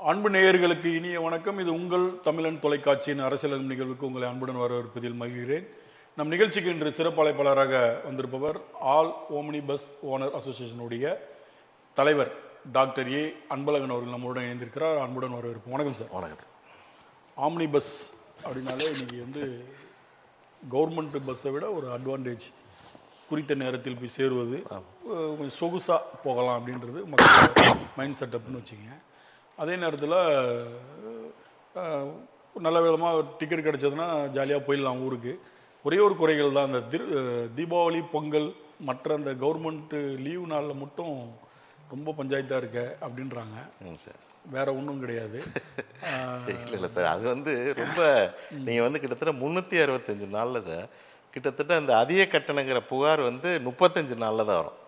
அன்பு நேயர்களுக்கு இனிய வணக்கம். இது உங்கள் தமிழன் தொலைக்காட்சியின் அரசியல் நிகழ்வுக்கு உங்களை அன்புடன் வரவேற்பதில் மகிழ்கிறேன். நம் நிகழ்ச்சிக்கு இன்று சிறப்பு அழைப்பாளராக வந்திருப்பவர் ஆல் ஓமினி பஸ் ஓனர் அசோசியேஷனுடைய தலைவர் டாக்டர் ஏ அன்பழகன் அவர்கள் நம்முடன் இணைந்திருக்கிறார். அன்புடன் வரவேற்போம். வணக்கம் சார். வணக்கம் சார். ஆம்னி பஸ் அப்படின்னாலே இன்னைக்கு கவர்மெண்ட் பஸ்ஸை விட ஒரு அட்வான்டேஜ், குறித்த நேரத்தில் போய் சேருவது, கொஞ்சம் சொகுசாக போகலாம் அப்படின்றது மக்கள் மைண்ட் செட்டப்னு வச்சுங்க. அதே நேரத்தில் நல்ல விதமாக டிக்கெட் கிடச்சதுன்னா ஜாலியாக போயிடலாம் ஊருக்கு. ஒரே ஒரு குறைகள் தான், அந்த தீபாவளி பொங்கல் மற்ற அந்த கவர்மெண்ட்டு லீவு நாளில் மட்டும் ரொம்ப பஞ்சாயத்தாக இருக்க அப்படின்றாங்க சார். வேற ஒன்றும் கிடையாது. இல்லை சார், அது ரொம்ப நீங்கள் கிட்டத்தட்ட 365 நாளில் சார் கிட்டத்தட்ட அந்த அதிக கட்டணங்கிற புகார் 35 நாளில் தான் வரும்.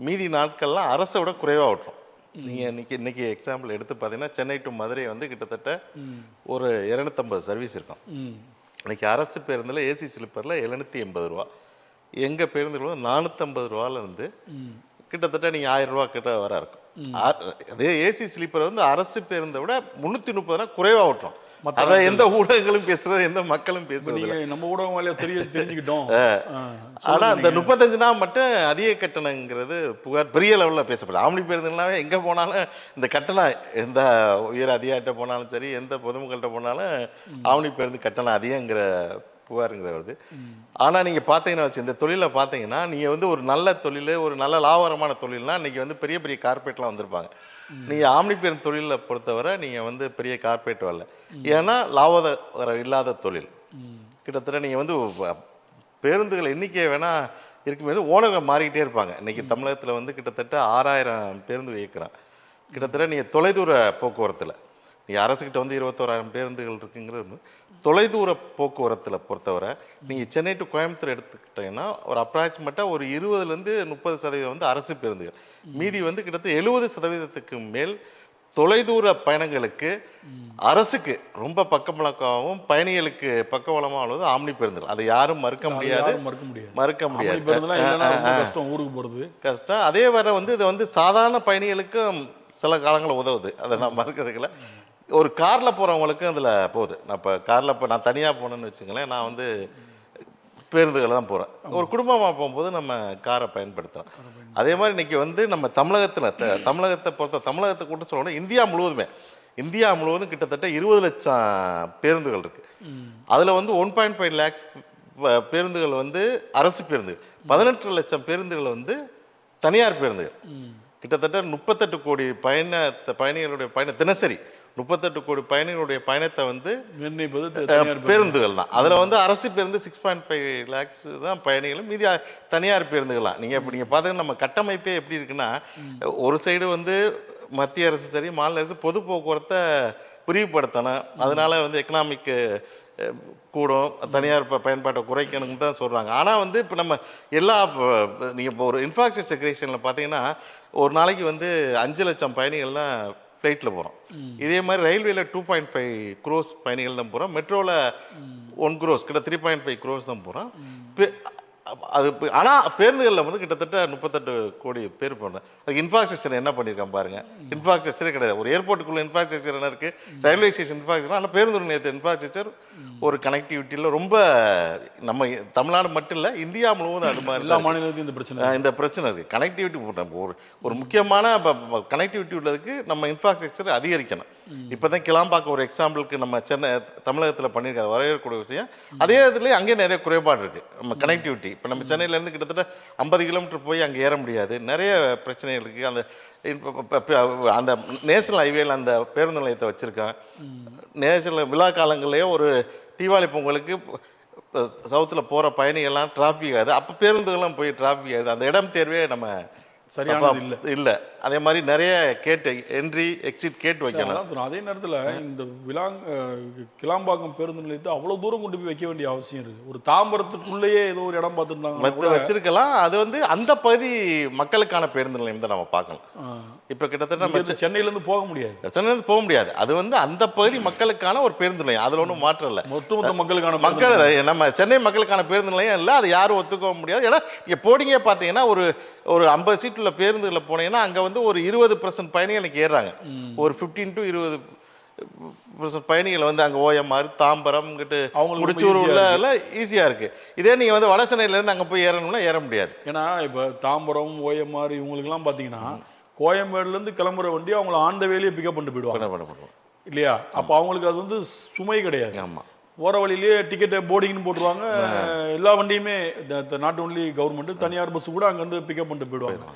மீதி நாட்கள்லாம் அரசை விட குறைவாக விட்டுரும். நீங்கள் இன்னைக்கு எக்ஸாம்பிள் எடுத்து பார்த்தீங்கன்னா சென்னை டு மதுரை கிட்டத்தட்ட ஒரு 250 சர்வீஸ் இருக்கும். இன்னைக்கு அரசு பேருந்தில் ஏசி ஸ்லிப்பரில் 780 ரூபா, எங்கள் பேருந்துகள் 450 ரூபாலேருந்து கிட்டத்தட்ட நீங்கள் 1000 ரூபா கிட்ட வர இருக்கும். அதே ஏசி ஸ்லீப்பர் அரசு பேருந்தை விட 330 குறைவாக விட்டுரும். அதை எந்த ஊடகங்களும் பேசுறது, எந்த மக்களும் பேசுறது நம்ம ஊடகம் வழியா தெரிஞ்சுக்கிட்டோம். ஆனா அந்த 35 நாள் மட்டும் அதிக கட்டணங்கிறது புகார் பெரிய லெவலில் பேசப்படுது. ஆம்னி பேருந்துனாவே எங்க போனாலும் இந்த கட்டணம், எந்த உயர் அதிகாரிட்ட போனாலும் சரி, எந்த பொதுமக்கள்கிட்ட போனாலும் ஆம்னி பேருந்து கட்டணம் அதிகங்கிற புகாருங்கிறது. ஆனா நீங்க பாத்தீங்கன்னா வச்சு இந்த தொழிலை பாத்தீங்கன்னா நீங்க ஒரு நல்ல தொழில், ஒரு நல்ல லாபகரமான தொழில்னா இன்னைக்கு பெரிய பெரிய கார்பரேட்லாம் வந்திருப்பாங்க. நீங்க ஆம்னி பேருந்து தொழிலை பொறுத்தவரை நீங்க பெரிய கார்பரேட் வரல, ஏன்னா லாபகரம் இல்லாத தொழில். கிட்டத்தட்ட நீங்க பேருந்துகள் எண்ணிக்கை வேணா இருக்கும்போது ஓனர்கள் மாறிக்கிட்டே இருப்பாங்க. இன்னைக்கு தமிழகத்துல கிட்டத்தட்ட 6000 பேருந்து இயக்குறான். கிட்டத்தட்ட நீங்க தொலைதூர போக்குவரத்துல நீ அரசுக்கிட்ட 21,000 பேருந்துகள் இருக்குங்கிறது. தொலைதூர போக்குவரத்தில் பொறுத்தவரை நீங்கள் சென்னை டு கோயம்புத்தூர் எடுத்துக்கிட்டீங்கன்னா ஒரு அப்ராக்சிமேட்டாக ஒரு 20-30% அரசு பேருந்துகள், மீதி கிட்டத்தட்ட 70% மேல் தொலைதூர பயணங்களுக்கு அரசுக்கு ரொம்ப பக்கபலமாகவும் பயணிகளுக்கு பக்கபலமாக உள்ளது ஆம்னி பேருந்துகள். அதை யாரும் மறுக்க முடியாது. ஊருக்கு போகிறது கஷ்டம். அதே வர இது சாதாரண பயணிகளுக்கும் சில காலங்களில் உதவுது, அதை நான் மறுக்கிறதுக்குல. ஒரு காரில் போகிறவங்களுக்கும் அதில் போகுது. நான் இப்போ காரில் நான் தனியாக போனேன்னு வச்சுங்களேன், நான் பேருந்துகளை தான் போகிறேன். ஒரு குடும்பமாக போகும்போது நம்ம காரை பயன்படுத்தலாம். அதே மாதிரி இன்னைக்கு நம்ம தமிழகத்தை தமிழகத்தை கூட்ட சொல்லணும், இந்தியா முழுவதும் கிட்டத்தட்ட 20 லட்சம் பேருந்துகள் இருக்கு. அதில் 1.5 லேக்ஸ் பேருந்துகள் அரசு பேருந்துகள், 18 லட்சம் பேருந்துகள் தனியார் பேருந்துகள். கிட்டத்தட்ட 38 கோடி பயணிகளுடைய தினசரி 38 கோடி பயணிகளுடைய பயணத்தை பேருந்துகள் தான். அதில் அரசு பேருந்து 6.5 லேக்ஸ் தான் பயணிகளும், மீதி தனியார் பேருந்துகள் தான். நீங்கள் பார்த்தீங்கன்னா நம்ம கட்டமைப்பே எப்படி இருக்குன்னா, ஒரு சைடு மத்திய அரசு சரி, மாநில அரசு பொது போக்குவரத்தை விரிவுபடுத்தணும், அதனால எக்கனாமிக்கு கூடும், தனியார் பயன்பாட்டை குறைக்கணும்னு தான் சொல்கிறாங்க. ஆனால் இப்போ நம்ம எல்லா நீங்கள் இப்போ ஒரு இன்ஃப்ராஸ்ட்ரக்சர் கிரியேஷனில் பார்த்தீங்கன்னா ஒரு நாளைக்கு 5 லட்சம் பயணிகள் தான் ஃப்ளைட்டில் போகிறோம். இதே மாதிரி ரயில்வேல 2.5 crores பயணிகள் தான் போகிறோம். மெட்ரோவில் 1 crores, கிட்ட 3.5 crores தான் போகிறோம். அது ஆனால் பேருந்துகளில் கிட்டத்தட்ட 38 கோடி பேர் போனேன். அதுக்கு இன்ஃப்ராஸ்ட்ரக்சர் என்ன பண்ணியிருக்கான் பாருங்க. இன்ஃப்ராஸ்ட்ரக்சரே கிடையாது. ஒரு ஏர்போர்ட்டுக்குள்ள இன்ஃப்ராஸ்ட்ரக்சர் என்ன இருக்குது, ரயில்வே ஸ்டேஷன் இன்ஃப்ராஸ்ட்ரக்சர். ஆனால் பேருந்து நிலையத்து இன்ஃப்ராஸ்ட்ரக்சர் ஒரு கனெக்டிவிட்டியில் ரொம்ப நம்ம தமிழ்நாடு மட்டும் இல்லை, இந்தியா முழுவதும் அது மாதிரி எல்லா மாநிலத்தையும் இந்த பிரச்சனை இருக்குது. கனெக்டிவிட்டி ஒரு முக்கியமான கனெக்டிவிட்டி உள்ளதுக்கு நம்ம இன்ஃப்ராஸ்ட்ரக்சர் அதிகரிக்கணும். இப்போ தான் கிளாம்பாக்கம் ஒரு எக்ஸாம்பிளுக்கு நம்ம தமிழகத்தில் பண்ணியிருக்க வரவேற்கக்கூடிய விஷயம். அதே இடத்துல அங்கேயே நிறைய குறைபாடு இருக்குது. நம்ம கனெக்டிவிட்டி இப்போ நம்ம சென்னையிலேருந்து கிட்டத்தட்ட 50 கிலோமீட்டர் போய் அங்கே ஏற முடியாது, நிறைய பிரச்சனைகள் இருக்குது. அந்த நேஷனல் ஹைவேல அந்த பேருந்து நிலையத்தை வச்சுருக்கான். நேஷனல் விழா காலங்கள்லேயே ஒரு தீபாவளி பொங்கலுக்கு சவுத்தில் போகிற பயணிகள்லாம் டிராஃபிக் ஆகுது. அப்போ பேருந்துகள்லாம் போய் டிராஃபிக் ஆகுது. அந்த இடம் தேர்வே நம்ம சரியான இல்லை. அதே மாதிரி நிறைய என்ட்ரி எக்ஸிட் கேட் வைக்கணும். அதே நேரத்தில் இந்த கிளாம்பாக்கம் பேருந்து நிலையத்தை அவ்வளோ தூரம் கொண்டு போய் வைக்க வேண்டிய அவசியம் இருக்கு. ஒரு தாம்பரத்துக்குள்ளேயே ஏதோ ஒரு இடம் பார்த்துருந்தாங்க வச்சிருக்கலாம். அது அந்த பகுதி மக்களுக்கான பேருந்து நிலையம் தான் நம்ம பார்க்கணும். இப்போ கிட்டத்தட்ட நம்ம சென்னையிலேருந்து போக முடியாது, சென்னையிலேருந்து போக முடியாது. அது அந்த பகுதி மக்களுக்கான ஒரு பேருந்து நிலையம், அதில் ஒன்றும் மாற்றம் இல்லை. ஒட்டுமொத்த மக்கள் நம்ம சென்னை மக்களுக்கான பேருந்து நிலையம் இல்லை, அது யாரும் ஒத்துக்க முடியாது. ஏன்னா இங்கே போடிங்கே பார்த்தீங்கன்னா ஒரு 50 சீட்டில் உள்ள பேருந்துகளில் போனீங்கன்னா அங்கே வந்து ஒரு 20% பயணிகள் எனக்கு ஏறுறாங்க. ஒரு 15 to 20% பயணிகள் வந்து அங்கே OMR தாம்பரம் இங்கிட்டு முடிச்சூர்ல ஈஸியாக இருக்கு. இதே நீங்கள் வந்து வட சென்னையிலேருந்து அங்கே போய் ஏறணும்னா ஏற முடியாது. ஏன்னா இப்போ தாம்பரம் OMR இவங்களுக்குலாம் பார்த்தீங்கன்னா கோயம்பேடுலேருந்து கிளம்புற வண்டி அவங்கள ஆந்த வேலையை பிக்கப் பண்ணிட்டு போயிடுவாங்க இல்லையா? அப்போ அவங்களுக்கு அது வந்து சுமை கிடையாது. ஆமாம், போகிற வழியிலேயே டிக்கெட்டை போர்டிங்னு போட்டுருவாங்க. எல்லா வண்டியுமே நாட் ஒன்லி கவர்மெண்ட், தனியார் பஸ் கூட அங்கேருந்து பிக்கப் பண்ணிட்டு போயிடுவாங்க.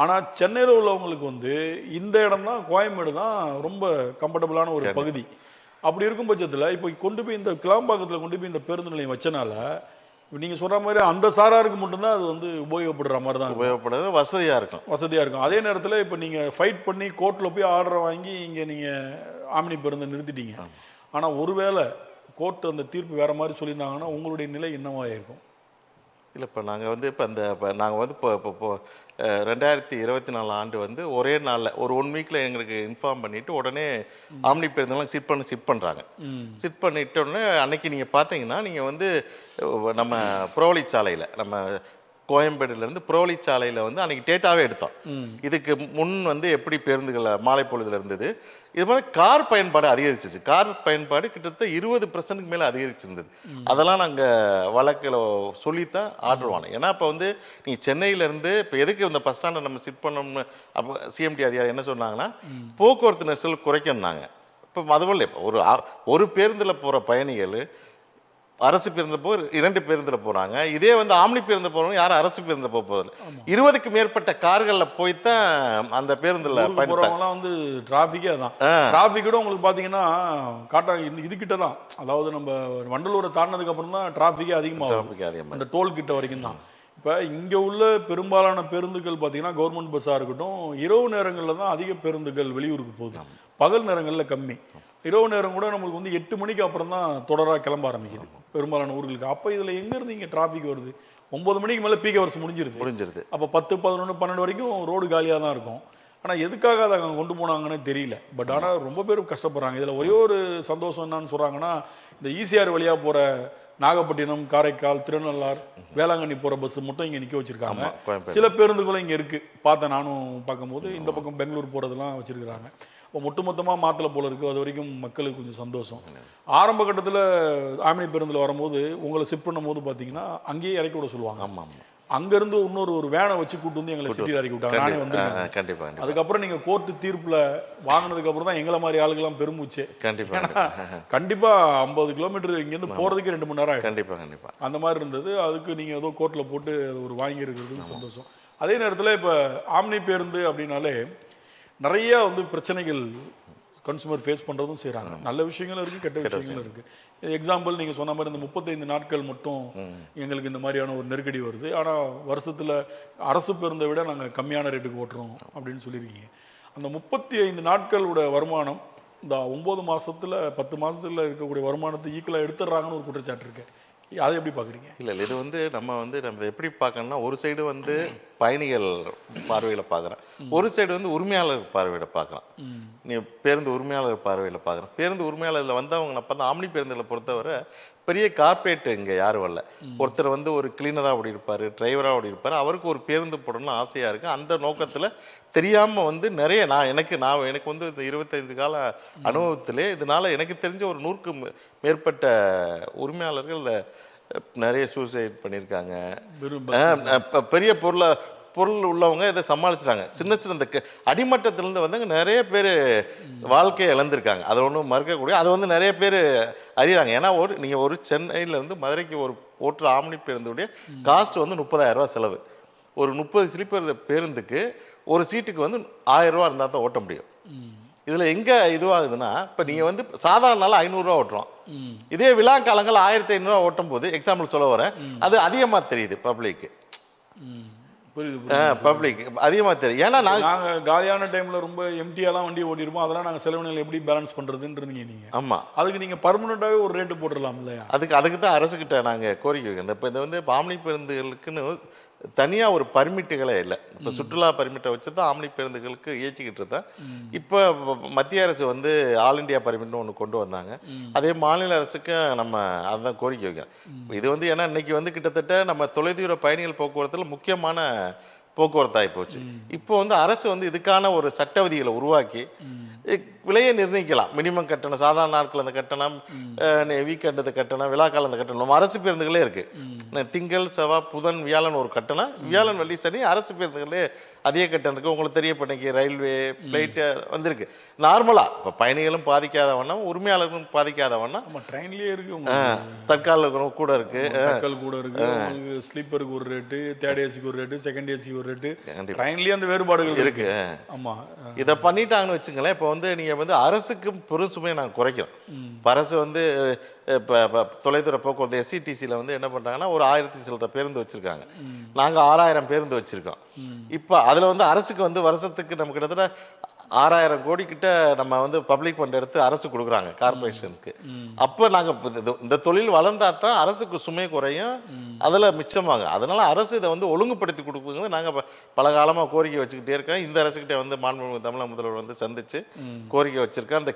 ஆனால் சென்னையில் உள்ளவங்களுக்கு வந்து இந்த இடம் தான், கோயம்பேடு தான் ரொம்ப கம்ஃபர்டபுளான ஒரு பகுதி. அப்படி இருக்கும் பட்சத்தில் இப்போ கொண்டு போய் இந்த கிளாம்பாக்கத்தில் கொண்டு போய் இந்த பேருந்து நிலையம் வச்சனால நீங்கள் சொல்கிற மாதிரி அந்த சாராருக்கு மட்டும்தான் அது வந்து உபயோகப்படுற மாதிரி தான் உபயோகப்படுறது வசதியாக இருக்கும். அதே நேரத்தில் இப்போ நீங்கள் ஃபைட் பண்ணி கோர்ட்டில் போய் ஆர்டரை வாங்கி இங்கே நீங்கள் ஆம்னி பேருந்தை நிறுத்திட்டீங்க. ஆனால் ஒருவேளை கோர்ட் அந்த தீர்ப்பு வேறு மாதிரி சொல்லியிருந்தாங்கன்னா உங்களுடைய நிலை என்னவாக இருக்கும்? இல்லை, இப்போ நாங்கள் வந்து நாங்கள் வந்து இப்போ 2024 ஆண்டு வந்து ஒரே நாளில் ஒரு 1 வீக்கில் எங்களுக்கு இன்ஃபார்ம் பண்ணிவிட்டு உடனே ஆம்னி பேருந்தெல்லாம் சிட் பண்ணுறாங்க. சிட் பண்ணிட்ட உடனே அன்னைக்கு நீங்கள் பார்த்தீங்கன்னா நீங்கள் வந்து நம்ம புறவழிச்சாலையில் நம்ம கோயம்பேடுலேருந்து புறவழிச்சாலையில் வந்து அன்றைக்கி டேட்டாவே எடுத்தோம். இதுக்கு முன் வந்து எப்படி பேருந்துகள் மாலை பொழுதில் இருந்தது, இது மாதிரி கார் பயன்பாடு அதிகரிச்சிச்சு. கார் பயன்பாடு கிட்டத்தட்ட 20% மேலே அதிகரிச்சிருந்தது. அதெல்லாம் நாங்கள் வழக்கில் சொல்லித்தான் ஆர்டர் வாங்கினோம். ஏன்னா இப்போ வந்து நீ சென்னையிலேருந்து இப்போ எதுக்கு இந்த பஸ் ஸ்டாண்டை நம்ம சிட் பண்ணோம்னு அப்போ சிஎம்டி அதிகாரி என்ன சொன்னாங்கன்னா, போக்குவரத்து நெரிசல் குறைக்கணும்னாங்க. இப்போ அதுபோல் இப்போ ஒரு பேருந்தில் போகிற பயணிகள் அரசு பேருந்து போய் 2 பேருந்துல போறாங்க. இதே வந்து ஆம்னி பேருந்து போறவங்க யாரும் அரசு பேருந்து போறது 20க்கு மேற்பட்ட கார்கள்ல போய்தான் அந்த பேருந்துல போறவங்கலாம் வந்து டிராஃபிக்கே தான். டிராஃபிக் கூட உங்களுக்கு பாத்தீங்கன்னா இது கிட்ட தான், அதாவது நம்ம வண்டலூரை தாண்டினதுக்கு அப்புறம் தான் டிராஃபிக்கே அதிகமாகும். அந்த டோல் கிட்ட வரைக்கும் தான். இப்போ இங்கே உள்ள பெரும்பாலான பேருந்துகள் பார்த்தீங்கன்னா கவர்மெண்ட் பஸ்ஸாக இருக்கட்டும், இரவு நேரங்களில் தான் அதிக பேருந்துகள் வெளியூருக்கு போகுது. பகல் நேரங்களில் கம்மி. இரவு நேரம் கூட நம்மளுக்கு வந்து 8 மணிக்கு அப்புறம் தான் தொடராக கிளம்ப ஆரம்பிக்குது பெரும்பாலான ஊர்களுக்கு. அப்போ இதில் எங்கேருந்து இங்கே டிராஃபிக் வருது? 9 மணிக்கு மேலே பீக் ஹவர்ஸ் முடிஞ்சிருது. அப்போ 10, 11, 12 வரைக்கும் ரோடு காலியாக தான் இருக்கும். ஆனால் எதுக்காக அதை அங்கே கொண்டு போனாங்கன்னு தெரியல. பட் ஆனால் ரொம்ப பேர் கஷ்டப்படுறாங்க. இதில் ஒரே ஒரு சந்தோஷம் என்னன்னு சொல்கிறாங்கன்னா, இந்த ஈசிஆர் வழியாக போகிற நாகப்பட்டினம், காரைக்கால், திருநள்ளார், வேளாங்கண்ணி போகிற பஸ் மட்டும் இங்கே நிற்க வச்சுருக்காங்க. சில பேருந்துகளும் இங்கே இருக்குது. பார்த்தேன், நானும் பார்க்கும்போது இந்த பக்கம் பெங்களூர் போகிறதுலாம் வச்சுருக்கிறாங்க. இப்போ ஒட்டுமொத்தமாக மாற்றலை போல இருக்குது. அது வரைக்கும் மக்களுக்கு கொஞ்சம் சந்தோஷம். ஆரம்ப கட்டத்தில் ஆம்னி பேருந்தில் வரும்போது உங்களை ஷிஃப்ட் பண்ணும்போது பார்த்தீங்கன்னா அங்கேயே இறக்கி விட சொல்லுவாங்க. அங்கேருந்து ஒரு வேனை வச்சு கூட்டு வந்து எங்களை சிட்டியில் இறக்கி விட்டாங்க. நானே வந்து கண்டிப்பாக. அதுக்கப்புறம் நீங்கள் கோர்ட்டு தீர்ப்பில் வாங்கினதுக்கு அப்புறம் தான் எங்களை மாதிரி ஆளுகள்லாம் பெருமுச்சு. கண்டிப்பாக 50 கிலோமீட்டர் இங்கேருந்து போகிறதுக்கு 2 மணி நேரம் ஆகும். கண்டிப்பாக அந்த மாதிரி இருந்தது. அதுக்கு நீங்கள் ஏதோ கோர்ட்டில் போட்டு ஒரு வாங்கியிருக்கிறது சந்தோஷம். அதே நேரத்தில் இப்போ ஆம்னி பேருந்து அப்படின்னாலே நிறைய வந்து பிரச்சனைகள் கன்சூமர் ஃபேஸ் பண்ணுறதும் செய்கிறாங்க. நல்ல விஷயங்களும் இருக்குது, கெட்ட விஷயங்களும் இருக்குது. எக்ஸாம்பிள் நீங்கள் சொன்ன மாதிரி இந்த 35 நாட்கள் மட்டும் எங்களுக்கு இந்த மாதிரியான ஒரு நெருக்கடி வருது. ஆனால் வருஷத்தில் அரசு பேருந்தை விட நாங்கள் கம்மியான ரேட்டுக்கு ஓட்டுறோம் அப்படின்னு சொல்லியிருக்கீங்க. அந்த 35 நாட்களோட வருமானம் இந்த 9 மாதத்தில் 10 மாதத்தில் இருக்கக்கூடிய வருமானத்தை ஈக்குவலாக எடுத்துடுறாங்கன்னு ஒரு குற்றச்சாட்டு இருக்கு. அதை எப்படி பார்க்குறீங்க? இல்லை, இது வந்து நம்ம எப்படி பார்க்கணும்னா, ஒரு சைடு வந்து பயணிகள் பார்வையில் பார்க்குறேன், ஒரு சைடு வந்து உரிமையாளர் பார்வையில் பார்க்குறேன். நீ பேருந்து உரிமையாளர் பார்வையில் பார்க்குறேன். பேருந்து உரிமையாளரில் வந்தவங்க அப்போ தான் ஆம்னி பேருந்தில் பொறுத்தவரை பெரிய கார்பரேட் இங்கே யாரும் வரல. ஒருத்தர் வந்து ஒரு கிளீனராக ஓடி இருப்பார், டிரைவராக ஓடி இருப்பார். அவருக்கு ஒரு பேருந்து போடணும்னு ஆசையாக இருக்குது. அந்த நோக்கத்தில் தெரியாமல் வந்து நிறைய எனக்கு வந்து இந்த 25 கால அனுபவத்திலே இதனால் எனக்கு தெரிஞ்ச ஒரு 100க்கு மேற்பட்ட உரிமையாளர்கள் நிறைய சூசைட் பண்ணியிருக்காங்க. பெரிய பொருள் உள்ளவங்க இதை சமாளிச்சுட்டாங்க. சின்ன இந்த அடிமட்டத்திலேருந்து வந்து நிறைய பேர் வாழ்க்கையை இழந்திருக்காங்க. அதை ஒன்றும் மறுக்கக்கூடிய, அதை வந்து நிறைய பேர் அறிகிறாங்க. ஏன்னா நீங்கள் ஒரு சென்னையிலேருந்து மதுரைக்கு ஒரு ஓட்டுற ஆம்னி பேருந்துடைய காஸ்ட் வந்து 30,000 ரூபா செலவு. ஒரு 30 ஸ்லீப்பர் பேருந்துக்கு ஒரு சீட்டுக்கு வந்து 1000 ரூபா இருந்தால் தான் ஓட்ட முடியும். இதில் எங்கே இதுவாகுதுன்னா, இப்போ நீங்கள் வந்து சாதாரண நாள் 500 ரூபா ஓட்டுறோம். இதே விழா காலங்கள் 1500 ரூபா ஓட்டும் போது எக்ஸாம்பிள் சொல்ல வரேன், அது அதிகமாக தெரியுது பப்ளிக்கு. பப்ளிக் அதிகமாக தெரியும். ஏன்னா நாங்கள் காலியான டைமில் ரொம்ப எம்டியாலாம் வண்டி ஓட்டிருப்போம். அதெல்லாம் நாங்கள் செலவினங்கள் எப்படி பேலன்ஸ் பண்ணுறதுன்றீங்க நீங்கள். ஆமாம், அதுக்கு நீங்கள் பர்மனெண்ட்டாகவே ஒரு ரேட்டு போட்டுடலாம் இல்லையா? அதுக்கு தான் அரசுக்கிட்ட நாங்கள் கோரிக்கை வைக்கிறோம். இப்போ இது வந்து ஆம்னி பேருந்துகளுக்குன்னு தனியாக ஒரு பர்மிட்டுகளே இல்லை. இப்போ சுற்றுலா பர்மிட்டை வச்சு தான் ஆம்னி பேருந்துகளுக்கு இயக்கிக்கிட்டு தான். இப்போ மத்திய அரசு வந்து ஆல் இண்டியா பர்மிட்னு ஒன்று கொண்டு வந்தாங்க. அதே மாநில அரசுக்கு நம்ம அதுதான் கோரிக்கை வைக்கிறோம். இது வந்து ஏன்னா இன்னைக்கு வந்து கிட்டத்தட்ட நம்ம தொலைதூர பயணிகள் போக்குவரத்தில் முக்கியமான போக்குவரத்து ஆகி போச்சு. இப்போ வந்து அரசு வந்து இதுக்கான ஒரு சட்ட விதிகளை உருவாக்கி விலையை நிர்ணயிக்கலாம். மினிமம் கட்டணம், சாதாரண நாட்கள் அந்த கட்டணம், வீக்கெண்ட் அந்த கட்டணம், விழாக்கால அந்த கட்டணம், நம்ம அரசு பேருந்துகளே இருக்கு. திங்கள், செவ்வாய், புதன், வியாழன் ஒரு கட்டணம், வியாழன், வெள்ளி, சனி அரசு பேருந்துகளே அதிக கட்டணம் இருக்கு. உங்களுக்கு தெரிய பண்ணி ரயில்வே, ஃப்ளைட்டு வந்திருக்கு. நார்மலா இப்போ பயணிகளும் பாதிக்காத வண்ணம், உரிமையாளர்களும் பாதிக்காத வண்ணம் ட்ரெயின்லயே இருக்கு, தற்கால கூட இருக்கு, கூட இருக்கு. ஸ்லீப்பருக்கு ஒரு ரேட்டு, தேர்ட் ஏசிக்கு ஒரு ரேட்டு, செகண்ட் ஏசிக்கு ஒரு ரேட்டு, ட்ரெயின்லயே அந்த வேறுபாடுகள் இருக்கு. ஆமா, இதை பண்ணிட்டாங்கன்னு வச்சுங்களேன். இப்போ வந்து நீங்க வந்து அரசுக்கு பெரும் சுமையை நாங்கள் குறைக்கிறோம். இப்போ அரசு வந்து இப்போ தொலைதூர போக்குவரத்து SCTCல வந்து என்ன பண்றாங்கன்னா ஒரு 1000 சில்லற பேருந்து வச்சிருக்காங்க. நாங்கள் 6000 பேருந்து வச்சிருக்கோம். இப்போ அதுல வந்து அரசுக்கு வந்து வருஷத்துக்கு நம்ம கிட்டத்தட்ட 6000 கோடி கிட்ட நம்ம வந்து பப்ளிக் ஃபண்ட் எடுத்து அரசு கொடுக்குறாங்க கார்பரேஷனுக்கு. அப்போ நாங்கள் இந்த தொழில் வளர்ந்தா தான் அரசுக்கு சுமை குறையும், அதில் மிச்சமாகும். அதனால அரசு இதை வந்து ஒழுங்குபடுத்தி கொடுக்குறது நாங்கள் பல காலமாக கோரிக்கை வச்சுக்கிட்டே இருக்கோம். இந்த அரசுக்கிட்ட வந்து மாண்புமிகு தமிழக முதல்வர் வந்து சந்திச்சு கோரிக்கை வச்சிருக்கோம். அந்த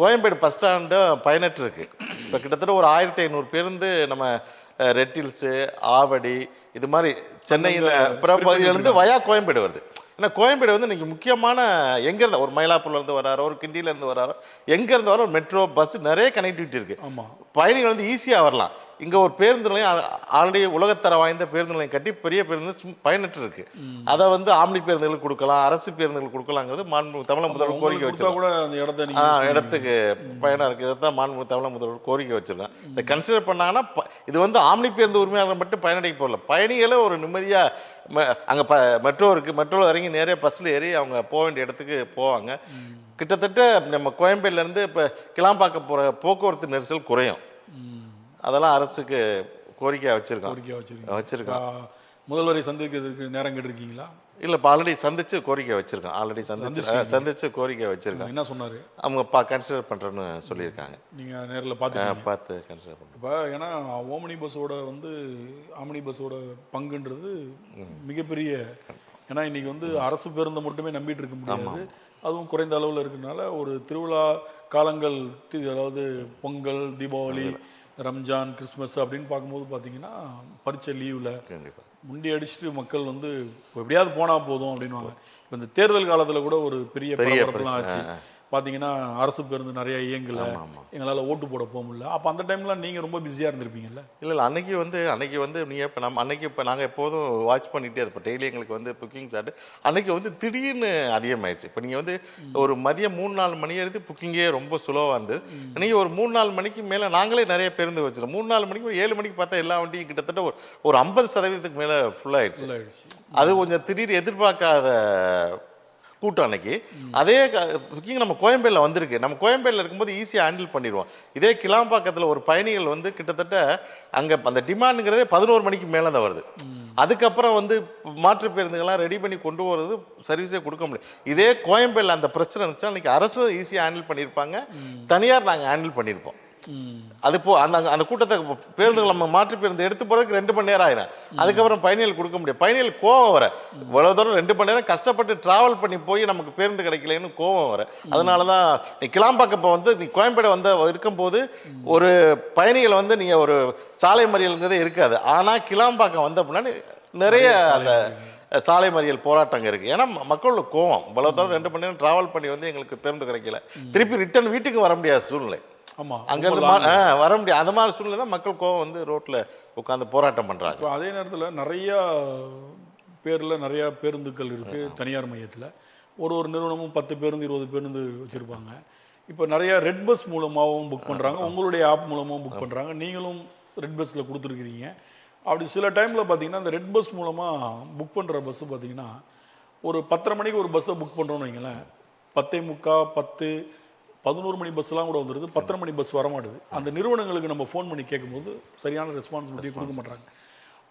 கோயம்பேடு பஸ் ஸ்டாண்டு பயனற்று இருக்கு. இப்போ கிட்டத்தட்ட ஒரு 1500 பேருந்து நம்ம ரெட் ஹில்ஸு, ஆவடி, இது மாதிரி சென்னையில் பிற பகுதியிலேருந்து வயா கோயம்பேடு வருது. ஏன்னா கோயம்பேடு வந்து இன்னைக்கு முக்கியமான எங்கேருந்து ஒரு மயிலாப்பூர்லேருந்து வராரோ, ஒரு கிண்டியிலேருந்து வராரோ, எங்கேருந்து வர ஒரு மெட்ரோ பஸ் நிறைய கனெக்டிவிட்டி இருக்கு. பயணிகள் வந்து ஈஸியாக வரலாம். இங்கே ஒரு பேருந்து நிலையம் ஆல்ரெடி உலகத்தர வாய்ந்த பேருந்து நிலையம் கட்டி பெரிய பேருந்து பயனற்று இருக்கு. அதை வந்து ஆம்னி பேருந்துகளுக்கு கொடுக்கலாம், அரசு பேருந்துகள் கொடுக்கலாங்கிறது மாண்புமிகு தமிழக முதல்வர் கோரிக்கை வச்சிருக்கோம். இடத்துக்கு பயணம் இருக்கு. இதைத்தான் மாண்புமிகு தமிழக முதல்வர் கோரிக்கை வச்சிருக்கேன். இதை கன்சிடர் பண்ணாங்கன்னா இது வந்து ஆம்னி பேருந்து உரிமையாளர்கள் மட்டும் பயனடைக்க போகல, பயணிகளே ஒரு நிம்மதியாக அங்கே மெட்ரோ இருக்குது, மெட்ரோவில் இறங்கி நேரே பஸ்ஸில் ஏறி அவங்க போக வேண்டிய இடத்துக்கு போவாங்க. கிட்டத்தட்ட நம்ம கோயம்பேடுலேருந்து இப்போ கிளாம்பாக்கம் போகிற போக்குவரத்து நெரிசல் குறையும். அதெல்லாம் அரசுக்கு கோரிக்கையாக வச்சிருக்கோம். முதல்வரை சந்திக்கிறதுக்கு நேரம் கேட்டிருக்கீங்களா? இல்லை, இப்போ ஆல்ரெடி சந்திச்சு கோரிக்கை வச்சிருக்கோம். ஆல்ரெடி சந்திச்சு கோரிக்கை வச்சிருக்கோம். என்ன சொன்னாரு? அவங்க கன்சிடர் பண்ணுறேன்னு சொல்லியிருக்காங்க. நீங்கள் நேரில் பார்த்து கன்சிடர் பண்ணுறோம். இப்போ ஏன்னா ஓமினி பஸ்ஸோட வந்து ஆமினி பஸ்ஸோட பங்குன்றது மிகப்பெரிய, ஏன்னா இன்னைக்கு வந்து அரசு பேருந்தை மட்டுமே நம்பிட்டு இருக்க முடியாது. அதுவும் குறைந்த அளவில் இருக்கிறதுனால ஒரு திருவிழா காலங்கள், அதாவது பொங்கல், தீபாவளி, ரம்ஜான், கிறிஸ்மஸ் அப்படின்னு பார்க்கும்போது பார்த்தீங்கன்னா பரீட்சை லீவில் முண்டி அடிச்சுட்டு மக்கள் வந்து எப்படியாவது போனால் போதும் அப்படின்வாங்க. இப்போ இந்த தேர்தல் காலத்தில் கூட ஒரு பெரிய பரபரப்புலாம் ஆச்சு. பார்த்தீங்கன்னா அரசு பேருந்து நிறைய இயங்கலை, எங்களால் ஓட்டு போட போக முடியல. அப்போ அந்த டைம்லாம் நீங்கள் ரொம்ப பிஸியாக இருந்திருப்பீங்கல்ல? இல்லை, அன்னைக்கு வந்து நீங்கள் இப்போ இப்போ நாங்கள் எப்போதும் வாட்ச் பண்ணிகிட்டே இருப்போம். டெய்லி எங்களுக்கு வந்து புக்கிங் சார்ட்டு அன்னைக்கு வந்து திடீர்னு அதிகமாகிடுச்சு. இப்போ நீங்கள் வந்து ஒரு மதியம் 3-4 மணி எடுத்து புக்கிங்கே ரொம்ப ஸ்லோவாக இருந்தது. நீங்கள் ஒரு 3-4 மணிக்கு மேலே நாங்களே நிறைய பேருந்து வச்சிருக்கோம். 3-4 மணிக்கு 7 மணிக்கு பார்த்தா எல்லா வண்டியும் கிட்டத்தட்ட ஒரு 50% மேலே ஃபுல்லாகிடுச்சு. அது கொஞ்சம் திடீர் எதிர்பார்க்காத கூட்டம் அன்னைக்கு. அதே புக்கிங் நம்ம கோயம்பேடில் வந்திருக்கு. நம்ம கோயம்பேடில் இருக்கும்போது ஈஸியாக ஹேண்டில் பண்ணிடுவோம். இதே கிளாம்பாக்கத்தில் ஒரு பயணிகள் வந்து கிட்டத்தட்ட அங்கே அந்த டிமாண்டுங்கிறதே 11 மணிக்கு மேலே தான் வருது. அதுக்கப்புறம் வந்து மாற்று பேருந்துகள்லாம் ரெடி பண்ணி கொண்டு போகிறது சர்வீஸே கொடுக்க முடியும். இதே கோயம்பேடில் அந்த பிரச்சனை இருந்துச்சா அன்றைக்கி அரசு ஈஸியாக ஹேண்டில் பண்ணியிருப்பாங்க, தனியார் நாங்கள் ஹேண்டில் பண்ணியிருப்போம். அது அந்த கூட்டத்தை பேருந்துகள் நம்ம மாற்று பேருந்து எடுத்து போறதுக்கு 2 மணி நேரம் ஆயிடும். அதுக்கப்புறம் பயணிகள் கொடுக்க முடியும். பயணிகள் கோவம் வர, இவ்வளவு தூரம் 2 மணி நேரம் கஷ்டப்பட்டு டிராவல் பண்ணி போய் நமக்கு பேருந்து கிடைக்கலன்னு கோவம் வர. அதனாலதான் நீ கிளாம்பாக்கம் வந்து நீ கோயம்பேடு வந்து இருக்கும்போது ஒரு பயணிகள் வந்து நீங்க ஒரு சாலை மறியல்ங்கிறதே இருக்காது. ஆனா கிளாம்பாக்கம் வந்த அப்படின்னா நிறைய அந்த சாலை மறியல் போராட்டங்க இருக்கு. ஏன்னா மக்களோட கோவம், இவ்வளவு தூரம் 2 மணி நேரம் டிராவல் பண்ணி வந்து எங்களுக்கு பேருந்து கிடைக்கல, திருப்பி ரிட்டர்ன் வீட்டுக்கு வர முடியாத சூழ்நிலை, அங்கிருந்து வர முடியாது. அந்த மாதிரி சூழ்நிலை தான் மக்கள் கோவம் வந்து ரோட்ல உட்காந்து போராட்டம் பண்றாங்க. அதே நேரத்தில் நிறைய பேர்ல நிறைய பேருந்துகள் இருக்கு தனியார் மையத்தில். ஒரு நிறுவனமும் 10 பேருந்து 20 பேருந்து வச்சிருப்பாங்க. இப்போ நிறைய ரெட் பஸ் மூலமாகவும் புக் பண்றாங்க, உங்களுடைய ஆப் மூலமாகவும் புக் பண்றாங்க. நீங்களும் ரெட் பஸ்ல கொடுத்துருக்கிறீங்க. அப்படி சில டைம்ல பார்த்தீங்கன்னா இந்த ரெட் பஸ் மூலமா புக் பண்ற பஸ் பார்த்தீங்கன்னா ஒரு 10:30 மணிக்கு ஒரு பஸ்ஸை புக் பண்றோம்னு வைங்களேன், 10:45, 11 மணி பஸ்லாம் கூட வந்துடுது, 10:30 மணி பஸ் வரமாட்டுது. அந்த நிறுவனங்களுக்கு நம்ம ஃபோன் பண்ணி கேட்கும்போது சரியான ரெஸ்பான்சிபிலிட்டி கொடுக்க மாட்டாங்க.